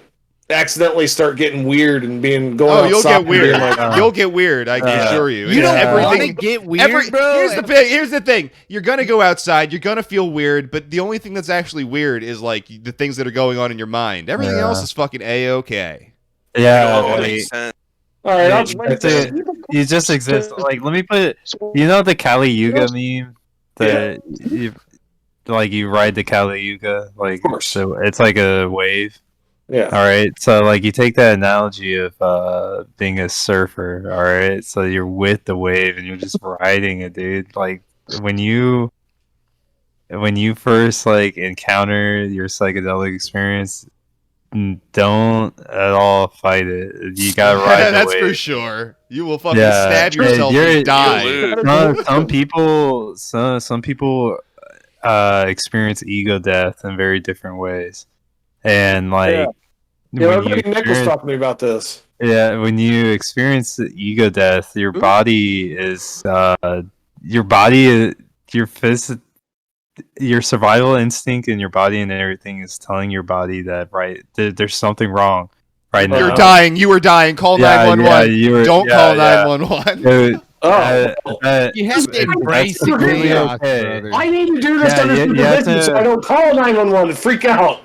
accidentally start getting weird and going. Oh, you'll outside get and weird. being like, You'll get weird. I can assure you. You It's don't want to get weird, bro. Here's the thing. You're gonna go outside. You're gonna feel weird, but the only thing that's actually weird is like the things that are going on in your mind. Everything else is fucking a-okay. Yeah, All like, makes sense. all right, I'll that's it. You just exist. Like, let me put. You know the Kali Yuga meme? You ride the Kali Yuga, like so it's like a wave. Yeah. All right. So like you take that analogy of being a surfer. All right. So you're with the wave and you're just riding it, dude. Like when you first like encounter your psychedelic experience, don't at all fight it. You gotta ride the That's wave. for sure. You will fucking stab yourself you're- and die. You'll Some people experience ego death in very different ways, and like Yeah, when you Nick was experience- talking to me about this. yeah, when you experience the ego death, your body is your survival instinct in your body and everything is telling your body that there's something wrong right now. You're dying. You were dying. Call 911. Don't call 911. Dude, You have to embrace the really chaos, okay. brother. I need to do this Yeah, under you have supervision to- so I don't call 911 and freak out.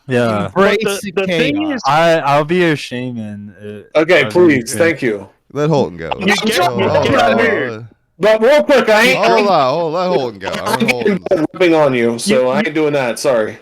Yeah, Embrace the the thing chaos. is, I'll be a shaman. Okay, please, thank you. Let Holton go. You get weird. But real quick, I ain't Hold on. Let Holton go. I want Holton. rubbing on you, so I ain't doing that. Sorry.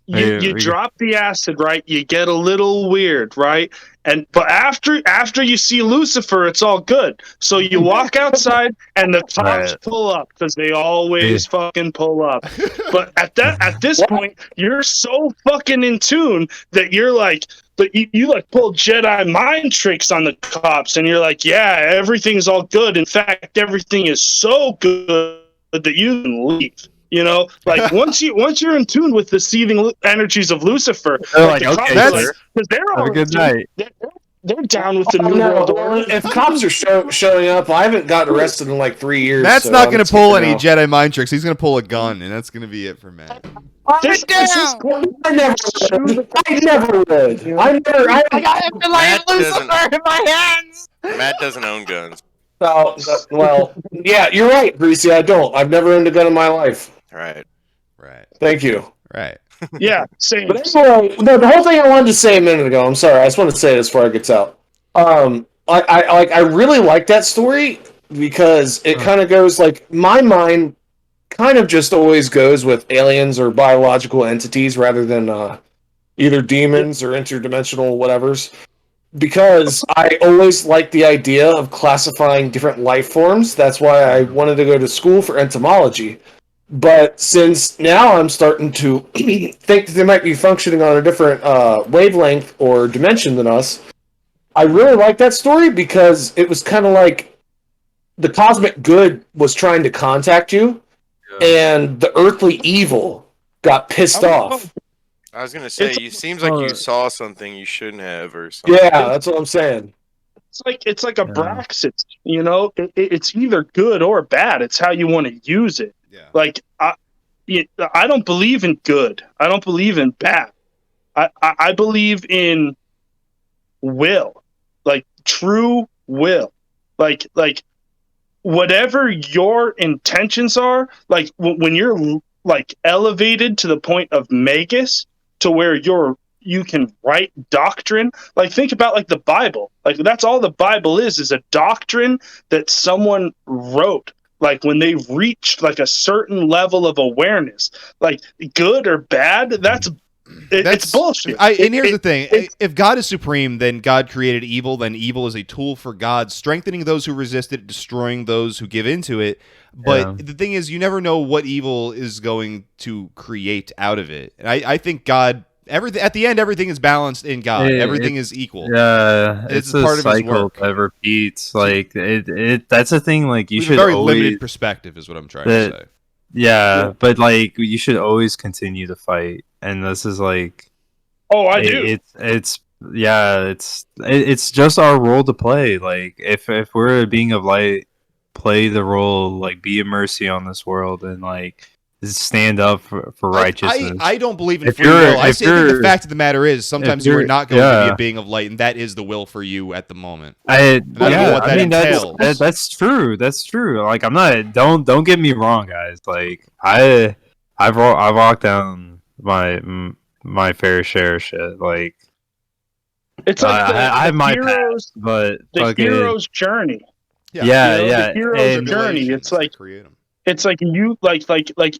you drop the acid, right? You get a little weird, right? But after you see Lucifer, it's all good. So you walk outside and the cops pull up because they always fucking pull up. But at this point, you're so fucking in tune that you're like, but you like pull Jedi mind tricks on the cops, and you're like, yeah, everything's all good. In fact, everything is so good that you can leave. You know, like once you're in tune with the seething energies of Lucifer, They're like, okay, because they're have all a good in tune. night. they're down with the Oh, New no, World well, Order. if cops are showing up, I haven't gotten arrested in like 3 years. Matt's so not I'm going to scared pull any now. Jedi mind tricks. He's going to pull a gun, and that's going to be it for Matt. This is I never would. I never would. I never. I got Matt Lucifer doesn't- in my hands. Matt doesn't own guns. well, yeah, you're right, Greasy. I don't. I've never owned a gun in my life. Right. Thank you. Right. yeah, same. But anyway, the whole thing I wanted to say a minute ago. I'm sorry. I just want to say this before it gets out. I really like that story because it kind of goes like my mind kind of just always goes with aliens or biological entities rather than either demons or interdimensional whatevers. Because I always liked the idea of classifying different life forms. That's why I wanted to go to school for entomology. But since now I'm starting to think that they might be functioning on a different wavelength or dimension than us, I really like that story because it was kind of like the cosmic good was trying to contact you, and the earthly evil got pissed off. I was gonna say, you seems like you saw something you shouldn't have, or something. Yeah, that's what I'm saying. It's like a Braxis, you know. It's either good or bad. It's how you want to use it. Yeah. Like I don't believe in good. I don't believe in bad. I believe in will, like true will, like whatever your intentions are. Like when you're like elevated to the point of magus, to where you can write doctrine. Like think about like the Bible. Like that's all the Bible is a doctrine that someone wrote. Like when they reached like a certain level of awareness, like good or bad, that's bullshit. And here's the thing: if God is supreme, then God created evil. Then evil is a tool for God, strengthening those who resist it, destroying those who give into it. But the thing is, you never know what evil is going to create out of it. And I think God. At the end, everything is balanced in God. Everything is equal. Yeah, it's a part of his cycle work. that repeats. Like it that's the thing. Like you We have should a very always, limited perspective, is what I'm trying to say. Yeah, but like you should always continue to fight, and this is like, I do. It's just our role to play. Like if we're a being of light, play the role. Like be a mercy on this world, and like stand up for righteousness. I don't believe in free will. I think the fact of the matter is sometimes you are not going to be a being of light, and that is the will for you at the moment. That's true. That's true. Like I'm not. Don't get me wrong, guys. Like I've walked down my fair share of shit. Like it's like I have my hero's, past, but the hero's journey. Yeah. The hero's journey. It's like you like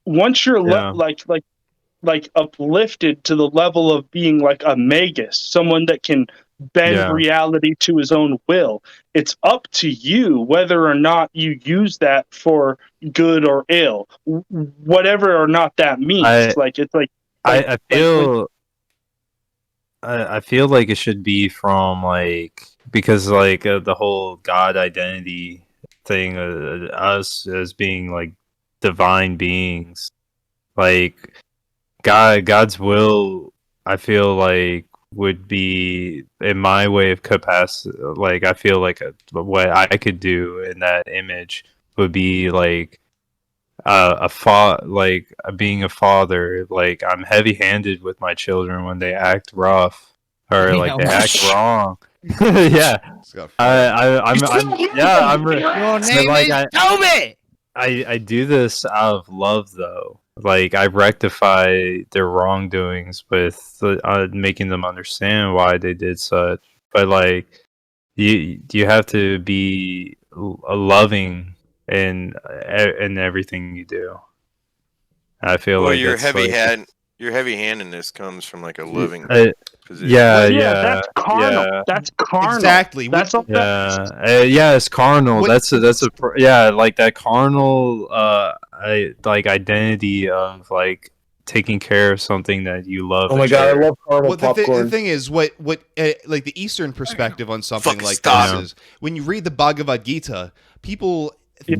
once you're like uplifted to the level of being like a magus, someone that can bend reality to his own will. It's up to you whether or not you use that for good or ill, whatever or not that means. I feel like it should be from like because like the whole God identity thing, us as being like divine beings, like God's will. I feel like would be in my way of capacity. Like I feel like what I could do in that image would be like like being a father. Like I'm heavy-handed with my children when they act rough or like they act wrong. Yeah, I'm Your name is Toby. I do this out of love, though. Like I rectify their wrongdoings with making them understand why they did such. But like, you have to be loving in everything you do. I feel like your heavy-handedness comes from like a loving position. That's carnal. Yeah. That's carnal. Exactly. That's all. It's carnal. That's like that carnal like identity of like taking care of something that you love. Oh my god, I love caramel popcorn. The thing is, what like the Eastern perspective on something like this is when you read the Bhagavad Gita, people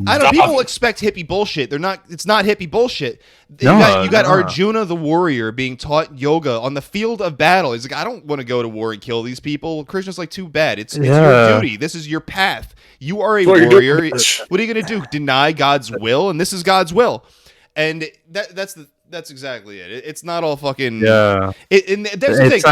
I don't know. People expect hippie bullshit. They're not. It's not hippie bullshit. You No, got no. Arjuna the warrior being taught yoga on the field of battle. He's like, I don't want to go to war and kill these people. Krishna's like, too bad. It's your duty. This is your path. You are a warrior. What are you going to do? Deny God's will? And this is God's will. And that's exactly it. It's not all fucking. Yeah. And there's the thing.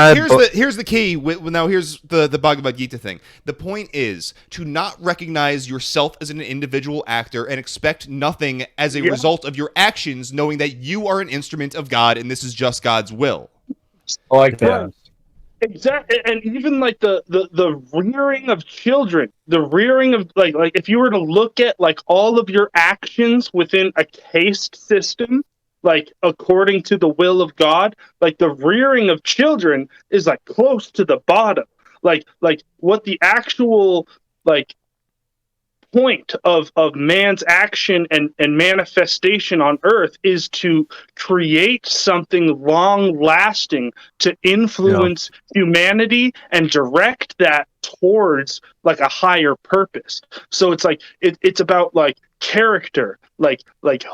Here's the key. Now here's the Bhagavad Gita thing. The point is to not recognize yourself as an individual actor and expect nothing as a result of your actions, knowing that you are an instrument of God and this is just God's will. I like that. Exactly, and even like the rearing of children, the rearing of like if you were to look at like all of your actions within a caste system, like according to the will of God, like the rearing of children is like close to the bottom. Like what the actual like point of man's action and manifestation on earth is to create something long lasting to influence humanity and direct that towards like a higher purpose. So it's like it's about like character, like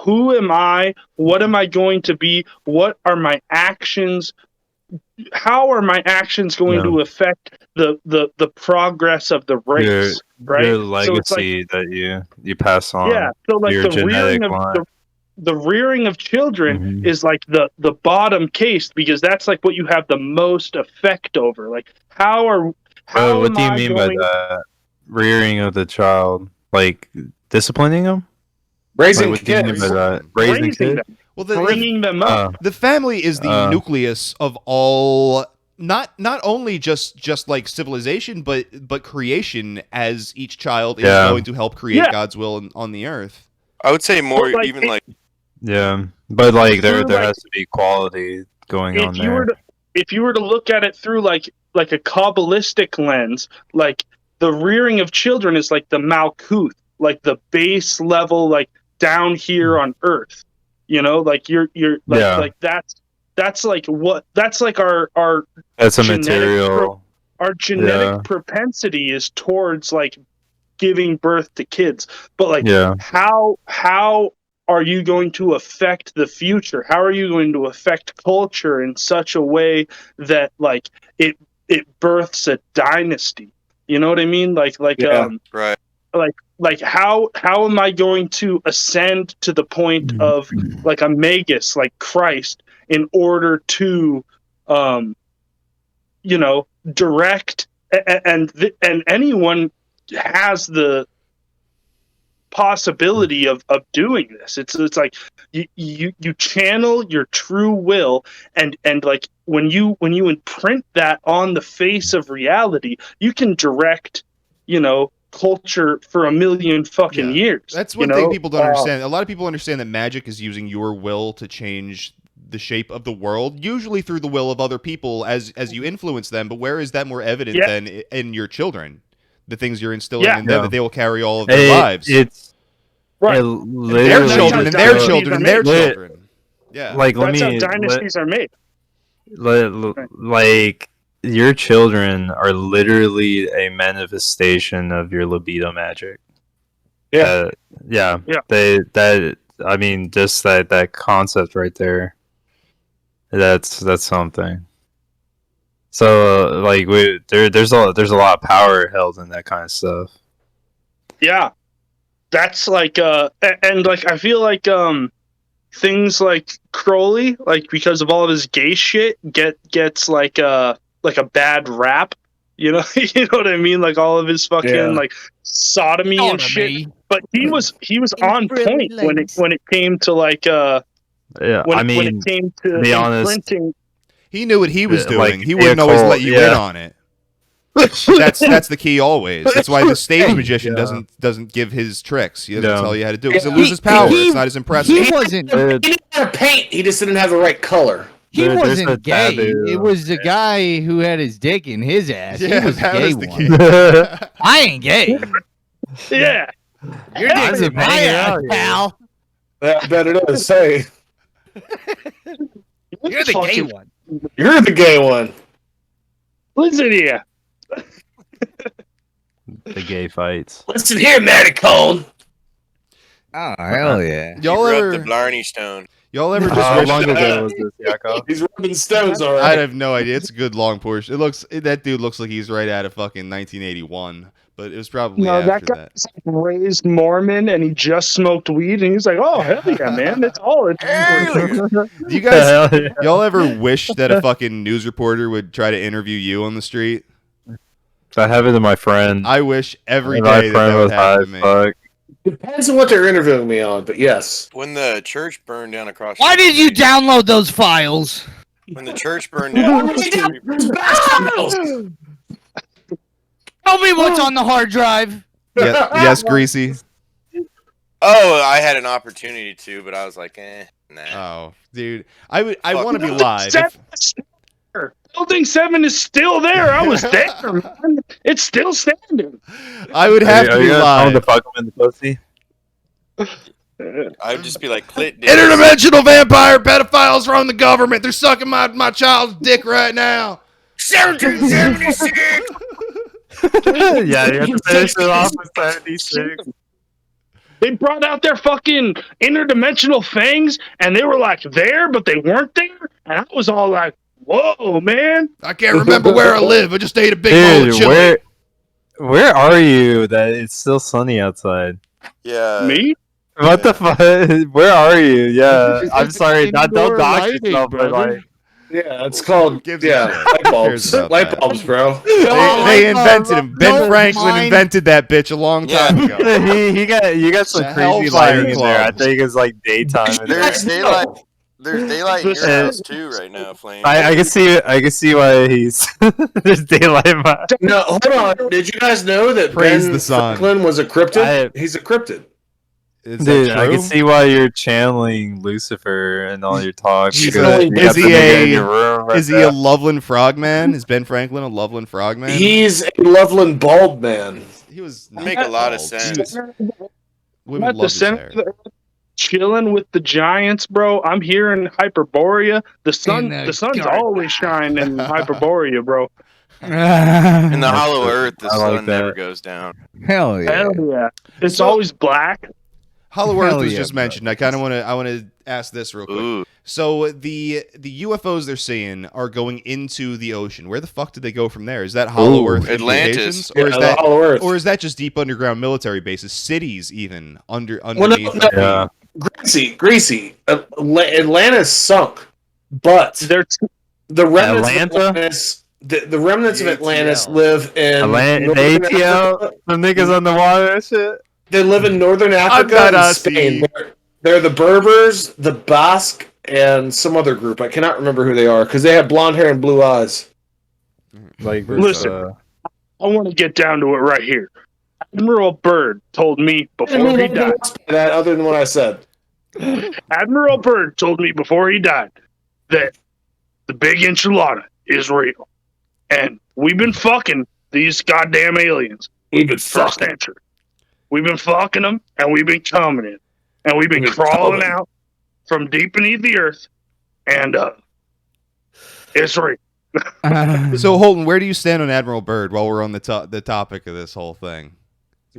who am I, what am I going to be, what are my actions, how are my actions going to affect the progress of the race, right? Your legacy that you pass on. Yeah, so like your the rearing of children is like the bottom case, because that's like what you have the most effect over. Like what do you mean by that? Rearing of the child, like disciplining them, raising like, kids, raising kids. Well, bringing them up. The family is the nucleus of all, not only just like civilization, but creation, as each child is going to help create God's will on the earth. I would say more, but even like but like there has to be quality going on there. If you were to look at it through like a Kabbalistic lens, like the rearing of children is like the Malkuth, like the base level, like down here on earth. You know, like you're like that's like what that's like our that's a material. Our genetic propensity is towards like giving birth to kids, but like how are you going to affect the future? How are you going to affect culture in such a way that like it births a dynasty? You know what I mean? Like right. Like how am I going to ascend to the point of like a magus, like Christ, in order to direct and anyone has the possibility of doing this. It's like you channel your true will and like when you imprint that on the face of reality, you can direct culture for a million fucking years. That's one thing people don't understand. A lot of people understand that magic is using your will to change the shape of the world, usually through the will of other people as you influence them. But where is that more evident than in your children? The things you're instilling in them that they will carry all of their lives. It's right. Their children and their children and their children. Yeah, like that's how dynasties are made. Like your children are literally a manifestation of your libido magic. They I mean, just that concept right there. That's something. So like there's a lot of power held in that kind of stuff. Yeah, that's like and like I feel like things like Crowley, like because of all of his gay shit, gets like a bad rap. You know what I mean? Like all of his fucking like sodomy and shit. But he was on point when it came to like when it came to be honest, imprinting. He knew what he was doing. Like, he wouldn't always let you in on it. That's the key always. That's why the stage magician doesn't give his tricks. He doesn't tell you how to do it because it loses power. It's not as impressive. He wasn't. He didn't have paint. He just didn't have the right color. He wasn't gay. It was the guy who had his dick in his ass. Yeah, he was that gay was the one. I ain't gay. Yeah. Your dick's in my ass, pal. I bet it is. Say. You're the gay one. You're the gay one. Listen here. The gay fights. Listen here, Maricone. Oh hell yeah! Y'all He rubbed ever the Blarney Stone. y'all ever just How wish long ago was this, Yako? He's rubbing stones, all I right. have no idea. It's a good long portion. That dude looks like he's right out of fucking 1981, but it was probably No, that after guy that. was like raised Mormon and he just smoked weed and he's like, oh hell yeah, man, it's all it's Do you guys y'all ever wish that a fucking news reporter would try to interview you on the street? I have it to my friend. I wish every My day that friend that would was high happen as to me. fuck. Depends on what they're interviewing me on, but yes. When the church burned down across. Why did you download those files? When the church burned down. Tell me what's on the hard drive. Yes, Greasy. Oh, I had an opportunity to, but I was like, nah. Oh, dude, I Fuck want to be no. live. Building 7 is still there. I was there, man. It's still standing. I would have to Are be you gonna tell him live. to fuck him in the pussy? I'd just be like, clit dicks. Interdimensional vampire pedophiles run the government. They're sucking my child's dick right now. 1776. Yeah, you have to finish it off with 76. They brought out their fucking interdimensional fangs and they were like there, but they weren't there. And I was all like, whoa, man. I can't remember where I live. I just ate a big bowl of Dude, chili. where are you that it's still sunny outside? Yeah. Me? What the fuck? Where are you? Yeah, I'm sorry. Don't Indoor dox lighting, yourself, but brother. like, Yeah, it's called Gives a light shit. bulbs. Cares about Light that. bulbs, bro. They invented him. Ben don't Franklin mind. invented that bitch a long time ago. you got some The crazy Hellfire lighting in there. I Club. think it's like daytime. In there. There's daylight. There's daylight in your Uh, house too right now, Flame. I can see why he's there's daylight. No, hold on. Did you guys know that Praise Ben the sun. Franklin was a cryptid? I- He's a cryptid. Is Dude, that I true? can see why you're channeling Lucifer and all your talk. He's because a- you got is the he nigga in a- your room right Is he now. a Loveland frogman? Is Ben Franklin a Loveland frogman? He's a Loveland bald man. He was Make a lot of bald. sense. Women At the love his center hair. of the earth, chilling with the giants, bro. I'm here in Hyperborea. The the sun's garden. always shining in Hyperborea, bro. In the hollow earth, the I like sun never that. goes down. Hell yeah! Hell yeah. It's So- always black. Hollow Earth Hell was yeah, just bro. mentioned. I kind of want to ask this real quick. Ooh. So the UFOs they're seeing are going into the ocean. Where the fuck did they go from there? Is that Hollow Ooh, Earth Atlantis. implications? Or Yeah, is the that Hollow Earth. or is that just deep underground military bases, cities even Well, underneath? no. Yeah. Greasy. Atlantis sunk, but They're the remnants Atlanta? of Atlantis, the remnants of The Atlantis ATL. live in northern ATL, Africa. the niggas on the water and shit. They live in northern Africa not and Aussie. Spain. They're the Berbers, the Basque, and some other group. I cannot remember who they are because they have blonde hair and blue eyes. Like, Listen. I want to get down to it right here. Admiral Byrd told me I before didn't he mean died. anything else by that other than what I said. Admiral Byrd told me before he died that the big enchilada is real. And we've been fucking these goddamn aliens. We've been First fucking. answer. We've been fucking them and we've been coming in. And we've been We've been crawling coming. out from deep beneath the earth. And it's real. So Holton, where do you stand on Admiral Byrd while we're on the topic of this whole thing?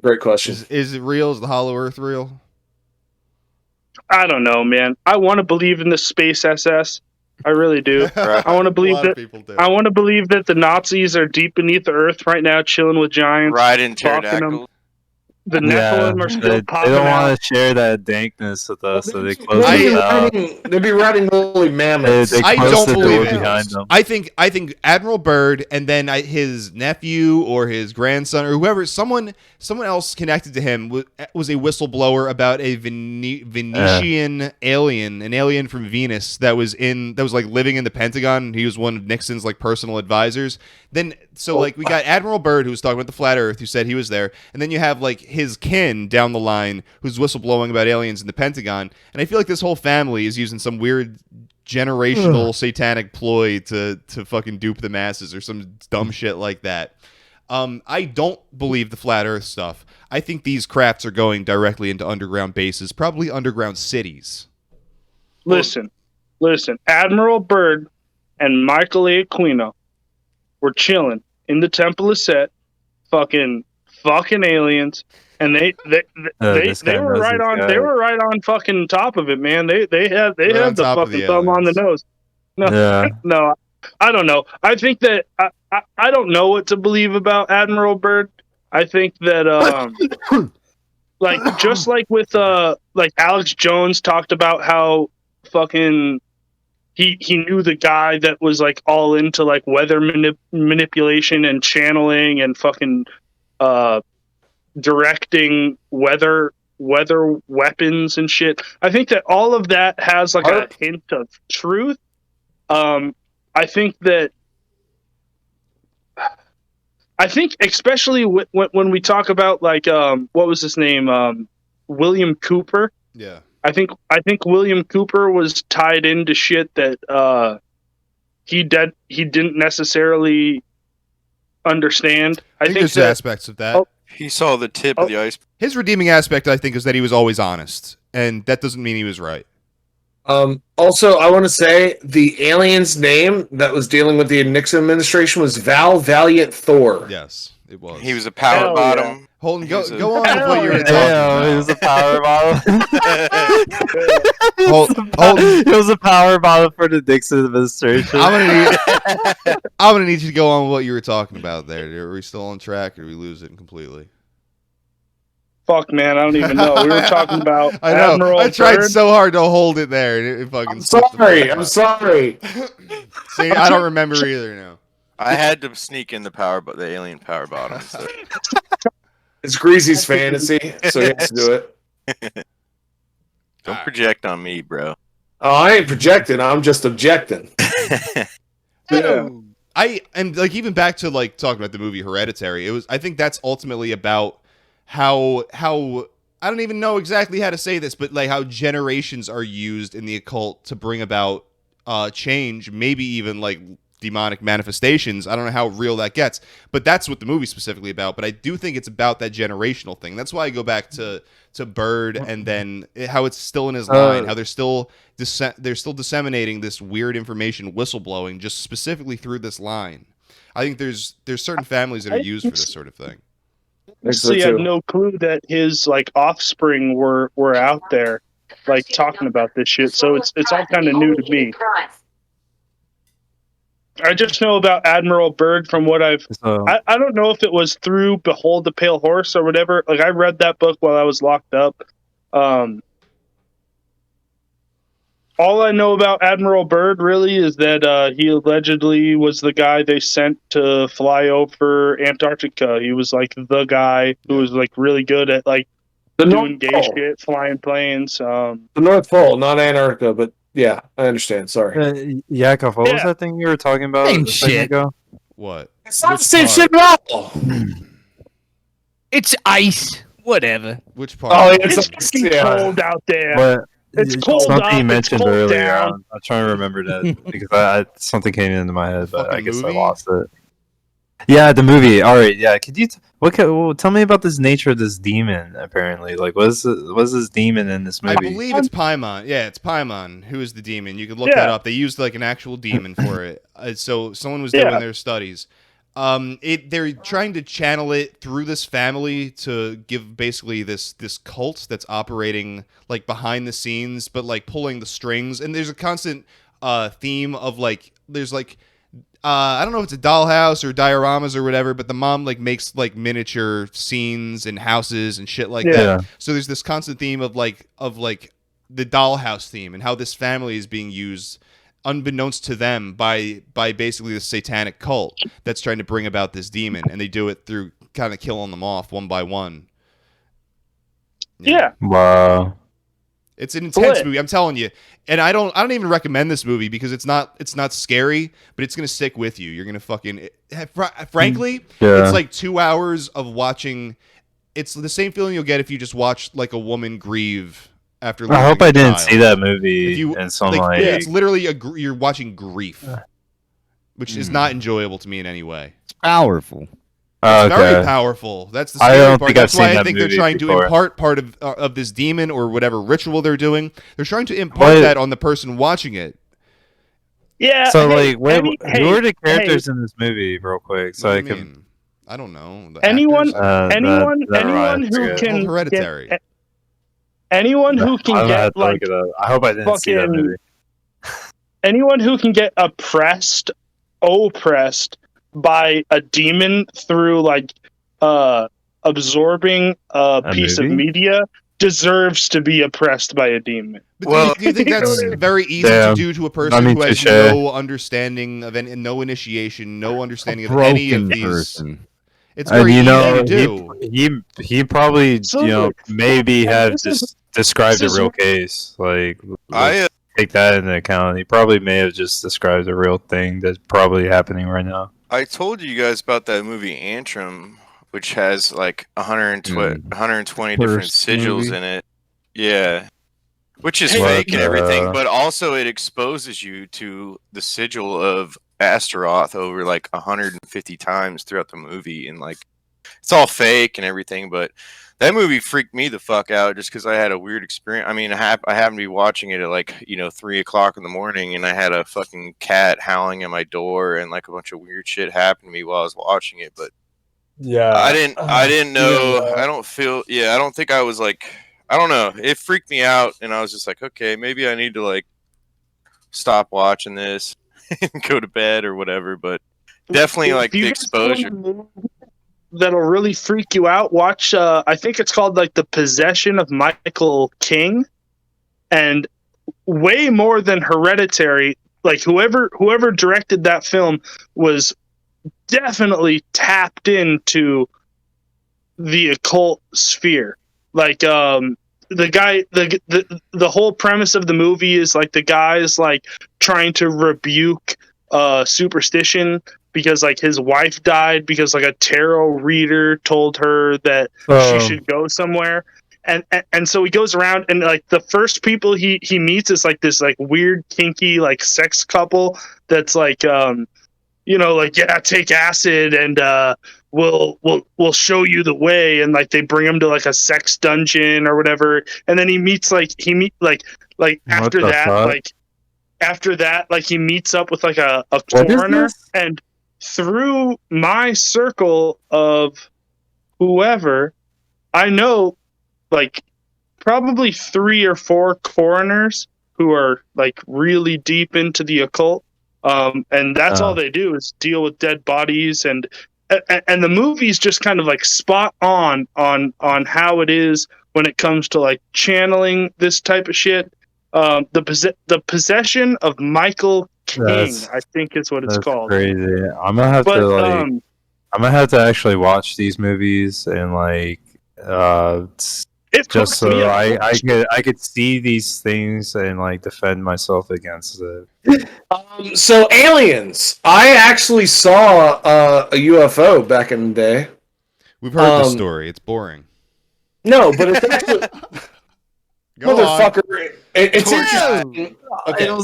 Great question. Is it real? Is the Hollow Earth real? I don't know, man. I want to believe in the space SS. I really do. I want to believe that. people do. I want to believe that the Nazis are deep beneath the earth right now, chilling with giants. Riding Fucking 'em. pterodactyl. The Nephilim are still they popping don't out. want to share that dankness with us, so they close They'd be us out. they'd be riding woolly mammoths. They I close don't the believe door it. behind them. I think Admiral Byrd and then his nephew or his grandson or whoever, someone else connected to him was a whistleblower about a Venetian alien, an alien from Venus that was like living in the Pentagon. And he was one of Nixon's like personal advisors. Then like we got Admiral Byrd who was talking about the flat Earth, who said he was there, and then you have like his kin down the line who's whistleblowing about aliens in the Pentagon. And I feel like this whole family is using some weird generational satanic ploy to fucking dupe the masses or some dumb shit like that. I don't believe the flat Earth stuff. I think these crafts are going directly into underground bases, probably underground cities. Listen. Admiral Byrd and Michael Aquino were chilling in the Temple of Set, fucking aliens, and they were right on. They were right on fucking top of it, man. They had the fucking thumb on the nose. No, no, I don't know. I think that I don't know what to believe about Admiral Byrd. I think that like just like with like Alex Jones talked about how fucking he knew the guy that was like all into like weather manipulation and channeling and fucking directing weather weapons and shit. I think that all of that has like a hint of truth. I think especially when we talk about like what was his name, William Cooper. Yeah. I think William Cooper was tied into shit that he didn't necessarily understand. I think there's aspects of that. He saw the tip of the ice. His redeeming aspect, I think, is that he was always honest, and that doesn't mean he was right. Also, I want to say the alien's name that was dealing with the Nixon administration was Val Valiant Thor. Yes, it was. He was a power bottom. Yeah. Holden, go on with what you were talking about. It was a power bottom. Holden, it was a power bottom for the Nixon administration. I'm gonna need you to go on with what you were talking about there. Are we still on track, or do we lose it completely? Fuck, man, I don't even know. We were talking about I know. Admiral I tried Byrd. so hard to hold it there, and it fucking. I'm sorry. See, I don't remember either now. I had to sneak in the alien power bottom. So. It's Greasy's fantasy, so he has to do it. Don't project on me, bro. Oh, I ain't projecting. I'm just objecting. Yeah. And like even back to like talking about the movie Hereditary, I think that's ultimately about how I don't even know exactly how to say this, but like how generations are used in the occult to bring about change, maybe even like demonic manifestations. I don't know how real that gets, but that's what the movie's specifically about. But I do think it's about that generational thing. That's why I go back to Byrd, and then how it's still in his line, how they're still disseminating this weird information, whistleblowing, just specifically through this line. I think there's certain families that are used for this sort of thing. So you have no clue that his like offspring were out there like talking about this shit. So it's all kind of new to me. I just know about Admiral Byrd from what I don't know if it was through Behold the Pale Horse or whatever. Like I read that book while I was locked up. All I know about Admiral Byrd really is that he allegedly was the guy they sent to fly over Antarctica. He was like the guy who was like really good at like doing gay shit, flying planes. The North Pole, not Antarctica, but yeah, I understand. Sorry. Yakov, what was that thing you were talking about Same a second shit. ago? What? It's not the same shit at all. It's ice. Whatever. Which part? Oh, It's cold out there. But It's cold something up, you it's mentioned cold earlier. down. I'm trying to remember that because something came into my head, but I Fucking guess movie? I lost it. Yeah, the movie. All right, yeah. Could you tell me about this nature of this demon? Apparently, like, what's this demon in this movie? I believe it's Paimon. Yeah, it's Paimon who is the demon. You could look that up. They used like an actual demon for it. So someone was doing their studies. They're trying to channel it through this family to give basically this cult that's operating like behind the scenes, but like pulling the strings. And there's a constant theme of like there's like. I don't know if it's a dollhouse or dioramas or whatever, but the mom like makes like miniature scenes and houses and shit like that. So there's this constant theme of like the dollhouse theme and how this family is being used unbeknownst to them by basically the satanic cult that's trying to bring about this demon, and they do it through kind of killing them off one by one. Yeah. Wow. It's an intense movie, I'm telling you. And I don't even recommend this movie because it's not scary, but it's gonna stick with you. You're gonna fucking frankly, it's like 2 hours of watching. It's the same feeling you'll get if you just watch like a woman grieve after losing I hope a I didn't child. see that movie. It's literally you're watching grief, which is not enjoyable to me in any way. It's powerful. It's very powerful. That's the scary I don't part. think That's I've why seen I that think they're movie trying before. to impart part of this demon or whatever ritual they're doing. They're trying to impart that on the person watching it. Yeah. So who are the characters in this movie, real quick? So I can. I don't know. Anyone It's who called can Hereditary. anyone who can I'm gonna have get to look like it up. I hope I didn't see that movie. anyone who can get oppressed by a demon through like absorbing a piece of media deserves to be oppressed by a demon. But do you think that's very easy to do to a person who has no understanding of any, no initiation, no understanding of any of these? Person. It's very easy to do. He probably maybe have just described a real case. Like take that into account. He probably may have just described a real thing that's probably happening right now. I told you guys about that movie Antrim, which has like 120 different sigils in it. Yeah. Which is fake and everything, but also it exposes you to the sigil of Astaroth over like 150 times throughout the movie, and like it's all fake and everything, but that movie freaked me the fuck out just because I had a weird experience. I mean, I happened to be watching it at like 3:00 in the morning, and I had a fucking cat howling at my door, and like a bunch of weird shit happened to me while I was watching it. But yeah, I didn't know. I don't think I was like, I don't know. It freaked me out, and I was just like, okay, maybe I need to like stop watching this and go to bed or whatever. But definitely like the exposure. That'll really freak you out. Watch, I think it's called like The Possession of Michael King, and way more than Hereditary. Like whoever directed that film was definitely tapped into the occult sphere. Like the guy, the whole premise of the movie is like the guy's like trying to rebuke superstition because like his wife died because like a tarot reader told her that she should go somewhere, and so he goes around, and like the first people he meets is like this like weird kinky like sex couple that's like like, yeah, take acid and we'll show you the way, and like they bring him to like a sex dungeon or whatever, and then he meets after that he meets up with like a coroner, and through my circle of whoever, I know like probably 3 or 4 coroners who are like really deep into the occult. And that's all they do is deal with dead bodies, and the movie's just kind of like spot on how it is when it comes to like channeling this type of shit. The Possession of Michael King, I think is what it's called. Crazy. I'm gonna have to actually watch these movies and like just so I could see these things and like defend myself against it. So aliens. I actually saw a UFO back in the day. We've heard the story. It's boring. No, but it's actually motherfucker. It's interesting. Okay, it was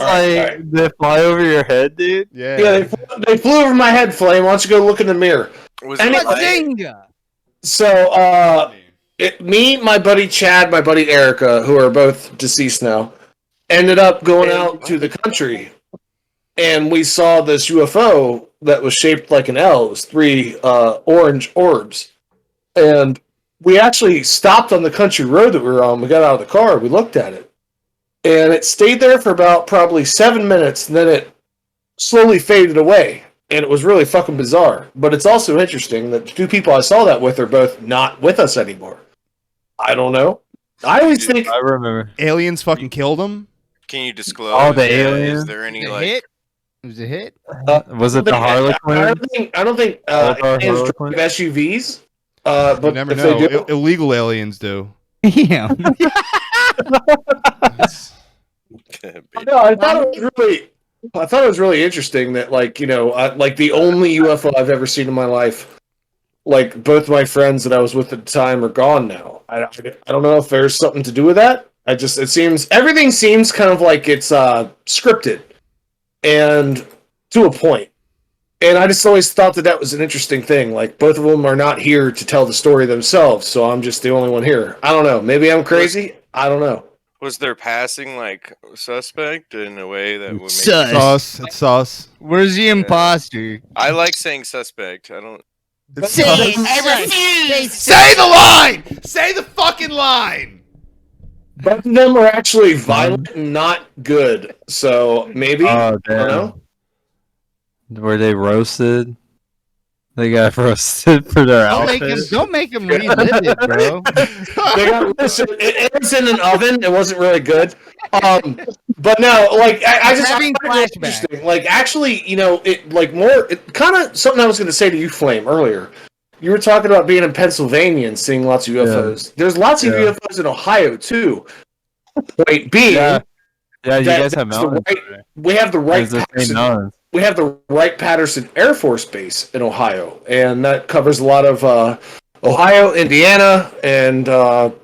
they fly over your head, dude. Yeah, they flew over my head. Flame. Why don't you go look in the mirror? So, me, my buddy Chad, my buddy Erica, who are both deceased now, ended up going out to the country, and we saw this UFO that was shaped like an L. It was 3 orange orbs, and we actually stopped on the country road that we were on. We got out of the car, we looked at it, and it stayed there for about probably 7 minutes, and then it slowly faded away. And it was really fucking bizarre. But it's also interesting that the 2 people I saw that with are both not with us anymore. I don't know. I always think... I remember. Aliens fucking killed them? Can you disclose? Oh, the aliens? Is there any like... Hit? It was a hit? Was it the Harlequin? I don't think aliens drive SUVs. But you never if know. they do... Illegal aliens do. Yeah. I thought it was really interesting that, like, like the only UFO I've ever seen in my life, like both my friends that I was with at the time are gone now. I don't know if there's something to do with that. Everything seems kind of like it's scripted, and to a point. And I just always thought that was an interesting thing. Like, both of them are not here to tell the story themselves, so I'm just the only one here. I don't know. Maybe I'm crazy. I don't know. Was there passing like suspect in a way that would make sus? It's sus. Where's the imposter? I like saying suspect. I don't. Say it. I refuse. Say the line. Say the fucking line. Both of them are actually violent and not good. So maybe I don't know. Were they roasted? They got roasted for their outfit. Don't make him relive it, bro. They got roasted. It was in an oven. It wasn't really good. But no, like I just Having find it flashbacks. interesting. Like actually, you know, it kind of something I was going to say to you, Flame, earlier. You were talking about being in Pennsylvania and seeing lots of UFOs. There's lots of UFOs in Ohio too. Point being, yeah, you guys have mountains. We have the right. We have the Wright-Patterson Air Force Base in Ohio, and that covers a lot of Ohio, Indiana, and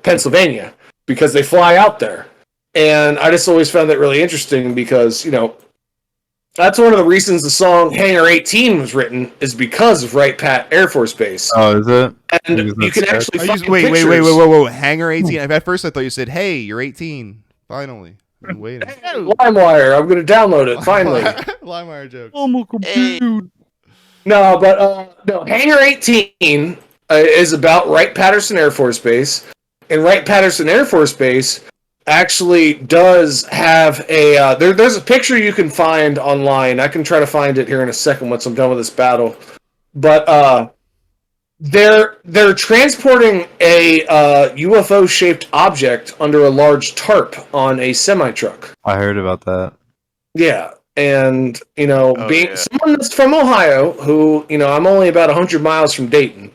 Pennsylvania because they fly out there. And I just always found that really interesting because, you know, that's one of the reasons the song Hangar 18 was written is because of Wright-Pat Air Force Base. Oh, is it? And you can actually wait. Hangar 18. At first I thought you said, hey, you're 18. Finally. I'm waiting. LimeWire. I'm going to download it, finally. LimeWire jokes. Oh, my computer. No, but no, Hangar 18 is about Wright-Patterson Air Force Base. And Wright-Patterson Air Force Base actually does have a... there's a picture you can find online. I can try to find it here in a second once I'm done with this battle. But they're transporting a UFO-shaped object under a large tarp on a semi-truck. I heard about that. Yeah, and, you know, someone that's from Ohio, who, you know, I'm only about 100 miles from Dayton,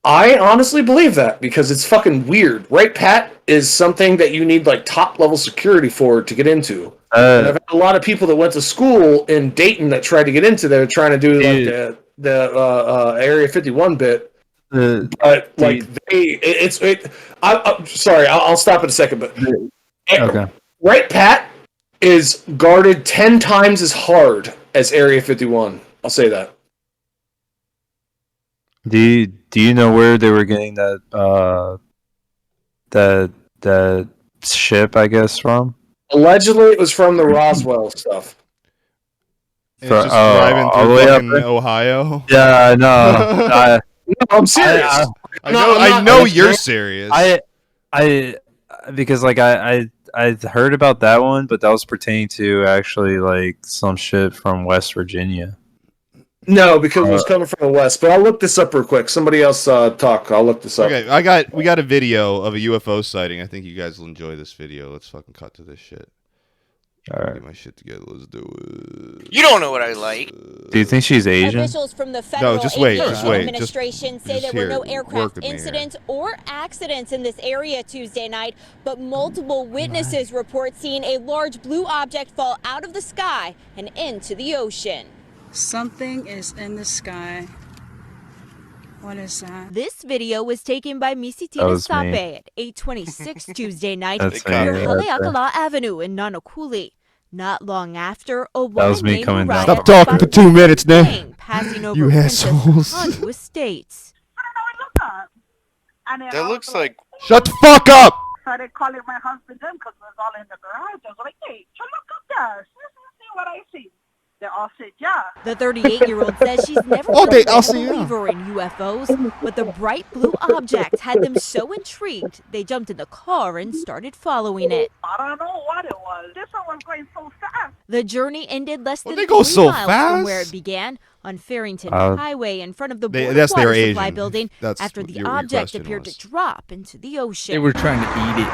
I honestly believe that, because it's fucking weird. Right, Pat, is something that you need, like, top-level security for to get into. And I've had a lot of people that went to school in Dayton that tried to get into there, trying to do, like, the Area 51 bit. But, like, sorry, I'll stop in a second, but... Okay. Right, Pat is guarded 10 times as hard as Area 51. I'll say that. Do you know where they were getting that that ship, I guess, from? Allegedly, it was from the Roswell stuff. It's just driving through fucking Ohio. Yeah, I know. No, I'm serious. I know you're serious. Because like I heard about that one, but that was pertaining to actually like some shit from West Virginia. No, because it was coming from the west. But I'll look this up real quick. Somebody else talk. I'll look this up. Okay, we got a video of a UFO sighting. I think you guys will enjoy this video. Let's fucking cut to this shit. All right, get my shit together. Let's do it. You don't know what I like. Do you think she's Asian? Officials from the Federal just wait. Administration say there were no here. aircraft incidents or accidents in this area Tuesday night, but multiple witnesses report seeing a large blue object fall out of the sky and into the ocean. Something is in the sky. What is that? This video was taken by Misitina Sape at 8:26 Tuesday night near Haleakala Avenue in Nanakuli. Not long after, a woman named Mariah Stop talking for 2 minutes, man. Passing over You assholes. Hondu Estates. That looks like... Shut the fuck up! Started calling my husband in because we was all in the garage. I was like, hey, look up there. See what I see. They all said, yeah. The 38-year-old says she's never been a believer in UFOs, but the bright blue object had them so intrigued, they jumped in the car and started following it. I don't know what it was. This one was going so fast. The journey ended less than 3 miles from where it began, on Farrington Highway in front of the Border Water Supply building, after the object appeared to drop into the ocean. They were trying to eat it.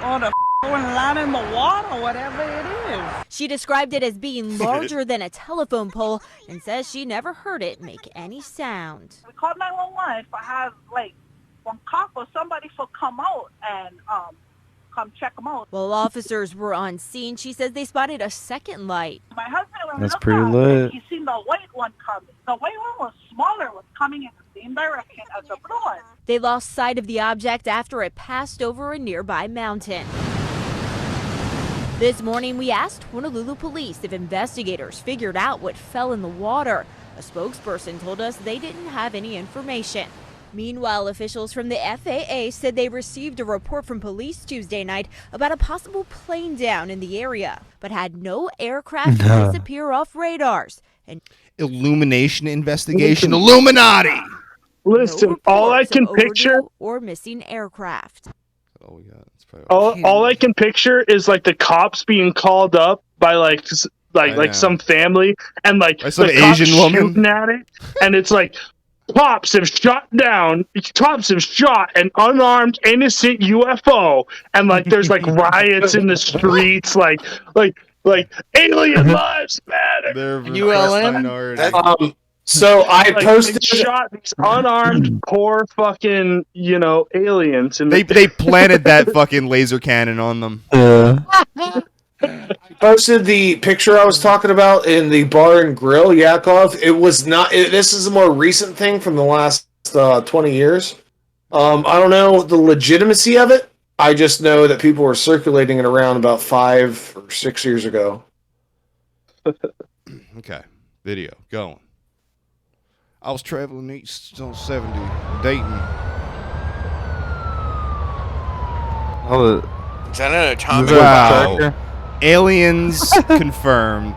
Oh, the line in the water, whatever it is. She described it as being larger than a telephone pole and says she never heard it make any sound. We called 911 if I have like one cop or somebody for come out and come check them out. While officers were on scene, she says they spotted a second light. My husband went That's look pretty at lit. it. He seen the white one coming. The white one was smaller, was coming in the same direction as the blue one. They lost sight of the object after it passed over a nearby mountain. This morning, we asked Honolulu police if investigators figured out what fell in the water. A spokesperson told us they didn't have any information. Meanwhile, officials from the FAA said they received a report from police Tuesday night about a possible plane down in the area, but had no aircraft disappear off radars. And Illumination investigation. Illuminati. Listen, all I can picture or missing aircraft. All we got. All I can picture is like the cops being called up by like some family and like by some the cops Asian woman shooting at it, and it's like cops have shot an unarmed innocent UFO, and like there's like riots in the streets, like alien lives matter. ULM. So I posted they shot these unarmed poor fucking aliens, and they planted that fucking laser cannon on them. Posted the picture I was talking about in the bar and grill Yakov. It was not. This is a more recent thing from the last 20 years. I don't know the legitimacy of it. I just know that people were circulating it around about 5 or 6 years ago. Okay, video going. I was traveling east on 70, Dayton. Is that an atomic wow. bomb? Aliens confirmed.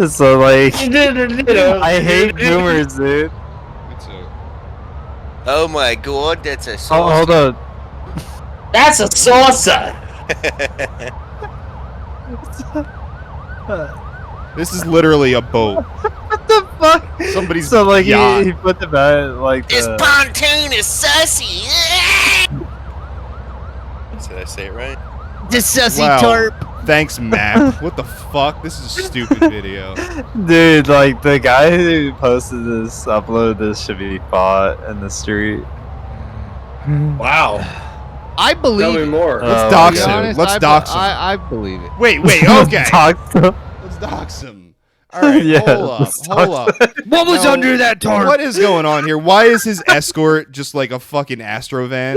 So like, I hate boomers, dude. Oh my god, that's a saucer. Oh, hold on. That's a saucer. This is literally a boat. What the fuck? Somebody's so like yacht. he put the bat like this pontoon is sussy. Did I say it right? The sussy Wow. tarp. Thanks, Mac. What the fuck? This is a stupid video. Dude, like the guy who posted this, uploaded this should be fought in the street. Wow. I believe. Tell me more. Let's dox him. Let's dox him. I believe it. Wait, okay. Dox him. Let's dox him. All right, Yeah, hold up. What was under that tarp? What is going on here? Why is his escort just like a fucking Astro van?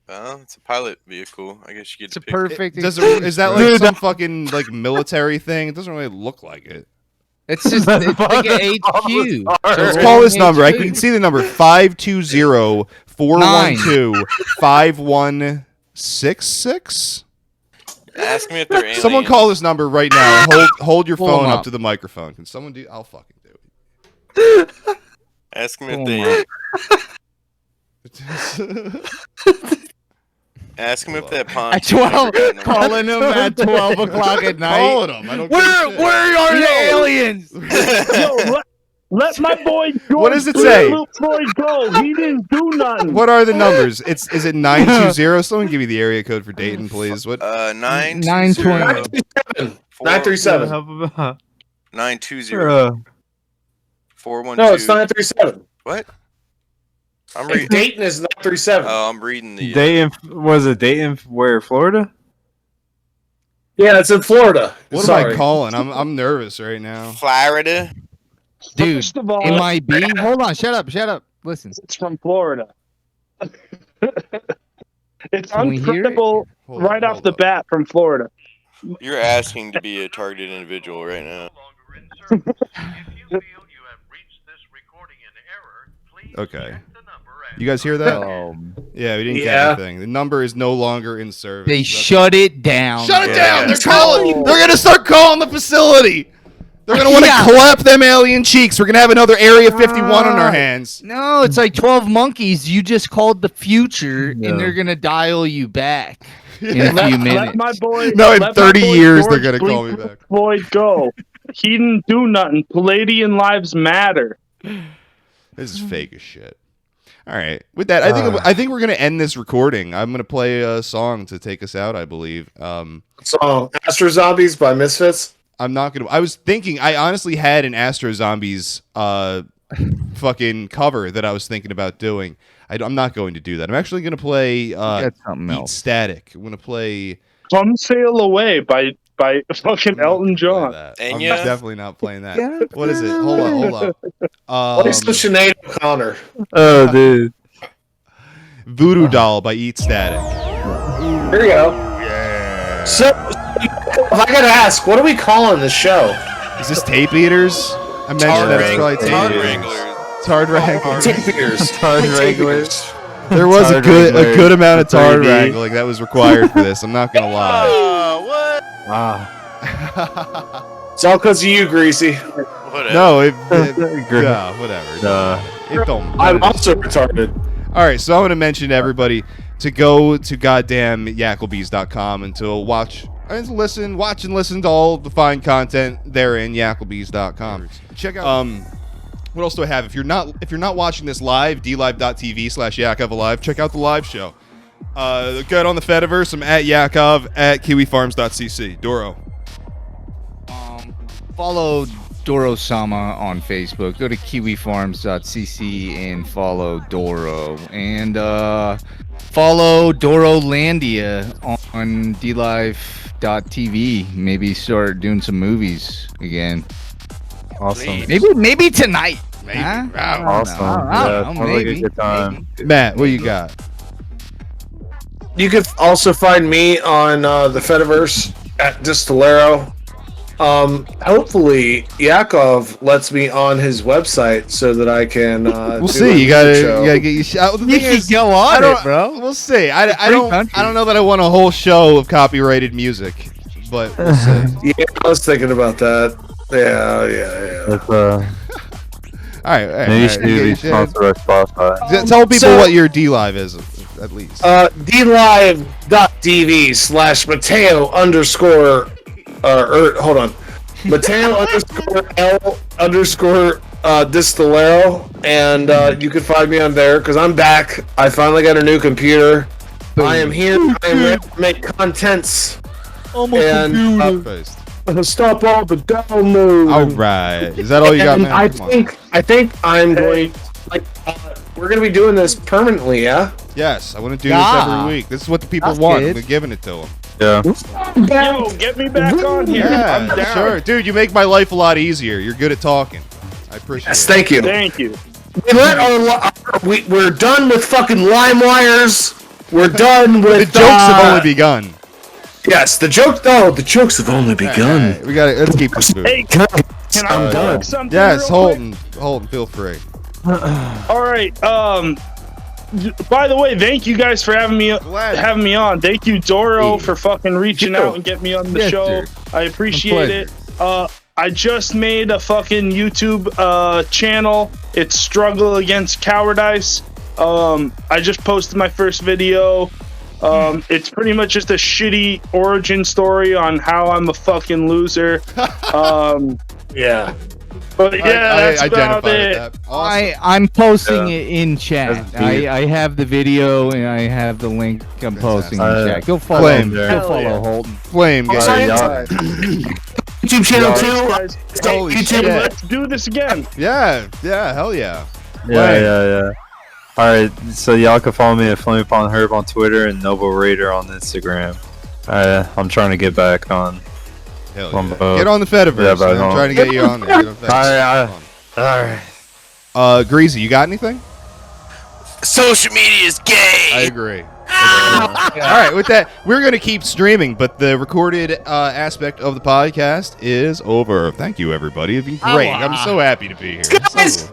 Well, it's a pilot vehicle. I guess you get It's a to pick. perfect. Is that like some fucking like military thing? It doesn't really look like it. It's just it's like an HQ. Let's call this number. I can see the number 520-412-5166. Ask me if they're aliens. Someone call this number right now. Hold your phone up to the microphone. Can someone do? I'll fucking do it. Ask me if they. Ask him if that pond. At 12, calling him at 12 o'clock at night. Calling him. I don't. Where are the aliens? Yo, let my boy George What does it say? Floyd go. He didn't do nothing. What are the numbers? Is it 920? Someone give me the area code for Dayton, please. What? 920. 937. 920. 412. No, it's 937. What? I'm reading. Dayton is 937. Oh, I'm reading the. Dayton, was it Dayton? Where, Florida? Yeah, it's in Florida. What am I calling? I'm nervous right now. Florida. Dude, First of all, it might be. Hold on, shut up. Listen. It's from Florida. It's Can we hear it? uncredible right off the bat from Florida. You're asking to be a targeted individual right now. Okay. You guys hear that? Yeah, we didn't get anything. The number is no longer in service. They shut it down. Shut it down. They're calling. They're gonna start calling the facility. They're gonna want to clap them alien cheeks. We're gonna have another Area 51 on our hands. No, it's like 12 monkeys. You just called the future, and they're gonna dial you back in a few minutes. Let my boy. No, in let 30 my boy years George they're gonna call me back. Floyd go. He didn't do nothing. Palladian lives matter. This is fake as shit. All right. With that, I think we're gonna end this recording. I'm gonna play a song to take us out. I believe. Song Astro Zombies by Misfits. I'm not gonna. I was thinking. I honestly had an Astro Zombies fucking cover that I was thinking about doing. I'm not going to do that. I'm actually gonna play Eat Static. I'm gonna play Come Sail Away by fucking Elton John. I'm definitely not playing that. What is it? Hold on. What's the Sinead O'Connor? Oh, dude. Voodoo Doll by Eat Static. Here we go. Yeah. So, I gotta ask, what are we calling this show? Is this Tape Eaters? I mentioned that it's probably Tape Eaters. Tard Wranglers. Tape Eaters. Tard Wranglers. There was a good amount of tard wrangling that was required for this. I'm not gonna lie. what? It's all because of you, Greasy. Whatever. No, yeah, whatever. It don't. I'm also retarded. All right, so I want to mention to everybody to go to goddamn yakovalive.com and to watch and listen to all the fine content there in yakovalive.com. Check out what else do I have? If you're not watching this live, dlive.tv/yakovalive, check out the live show. Get on the Fediverse. I'm at Yakov at kiwifarms.cc. Doro. Follow Doro-sama on Facebook. Go to kiwifarms.cc and follow Doro. And follow Dorolandia on dlive.tv. Maybe start doing some movies again. Awesome. Maybe tonight. Maybe. Huh? Awesome. I don't know. Sounds like a good time. Matt, what you got? You could also find me on the Fediverse at Distillero. Hopefully Yakov lets me on his website so that I can. We'll see. You gotta get your shot. You can go on it, bro. We'll see. I don't know that I want a whole show of copyrighted music, but we'll see. Yeah, I was thinking about that. Yeah. All right. Maybe you should do these sponsor us Spotify. Tell people what your DLive is, at least. dlive.tv/Mateo _ hold on. Mateo _L_ Distillero, and you can find me on there because I'm back. I finally got a new computer. I am here. I am ready to make contents. And stop all the downloads. All right. Is that all you got, man? I think I'm going. We're gonna be doing this permanently, yeah? Yes, I want to do this every week. This is what the people want. We're giving it to them. Yeah. Yo, get me back on here. I'm down. Sure, dude. You make my life a lot easier. You're good at talking. I appreciate it. Thank you. Thank you. We're done with fucking lime wires. We're done with the jokes have only begun. Yes, the jokes have only begun. Right. We got it. Let's keep this moving. Hey, can I plug something? Yes, real quick? Holden, feel free. All right. By the way, thank you guys for having me on. Thank you, Doro, for fucking reaching out and getting me on the show. I appreciate it. I just made a fucking YouTube channel. It's Struggle Against Cowardice. I just posted my first video. It's pretty much just a shitty origin story on how I'm a fucking loser. Yeah. But yeah, that's about it. Awesome. I'm posting it in chat. I have the video and I have the link. I'm posting in chat. Go follow him. Go follow Holden. Flame. YouTube channel too. Holy shit. Let's do this again. Yeah, hell yeah. Yeah. All right, so y'all can follow me at Flame Upon Herb on Twitter and Noble Raider on Instagram. I'm trying to get back on. Hell yeah. Get on the Fediverse. I'm trying to get you on there. All right. Greasy, you got anything? Social media is gay. I agree. All right, with that, we're going to keep streaming, but the recorded aspect of the podcast is over. Thank you, everybody. It's been great. I'm so happy to be here. Guys,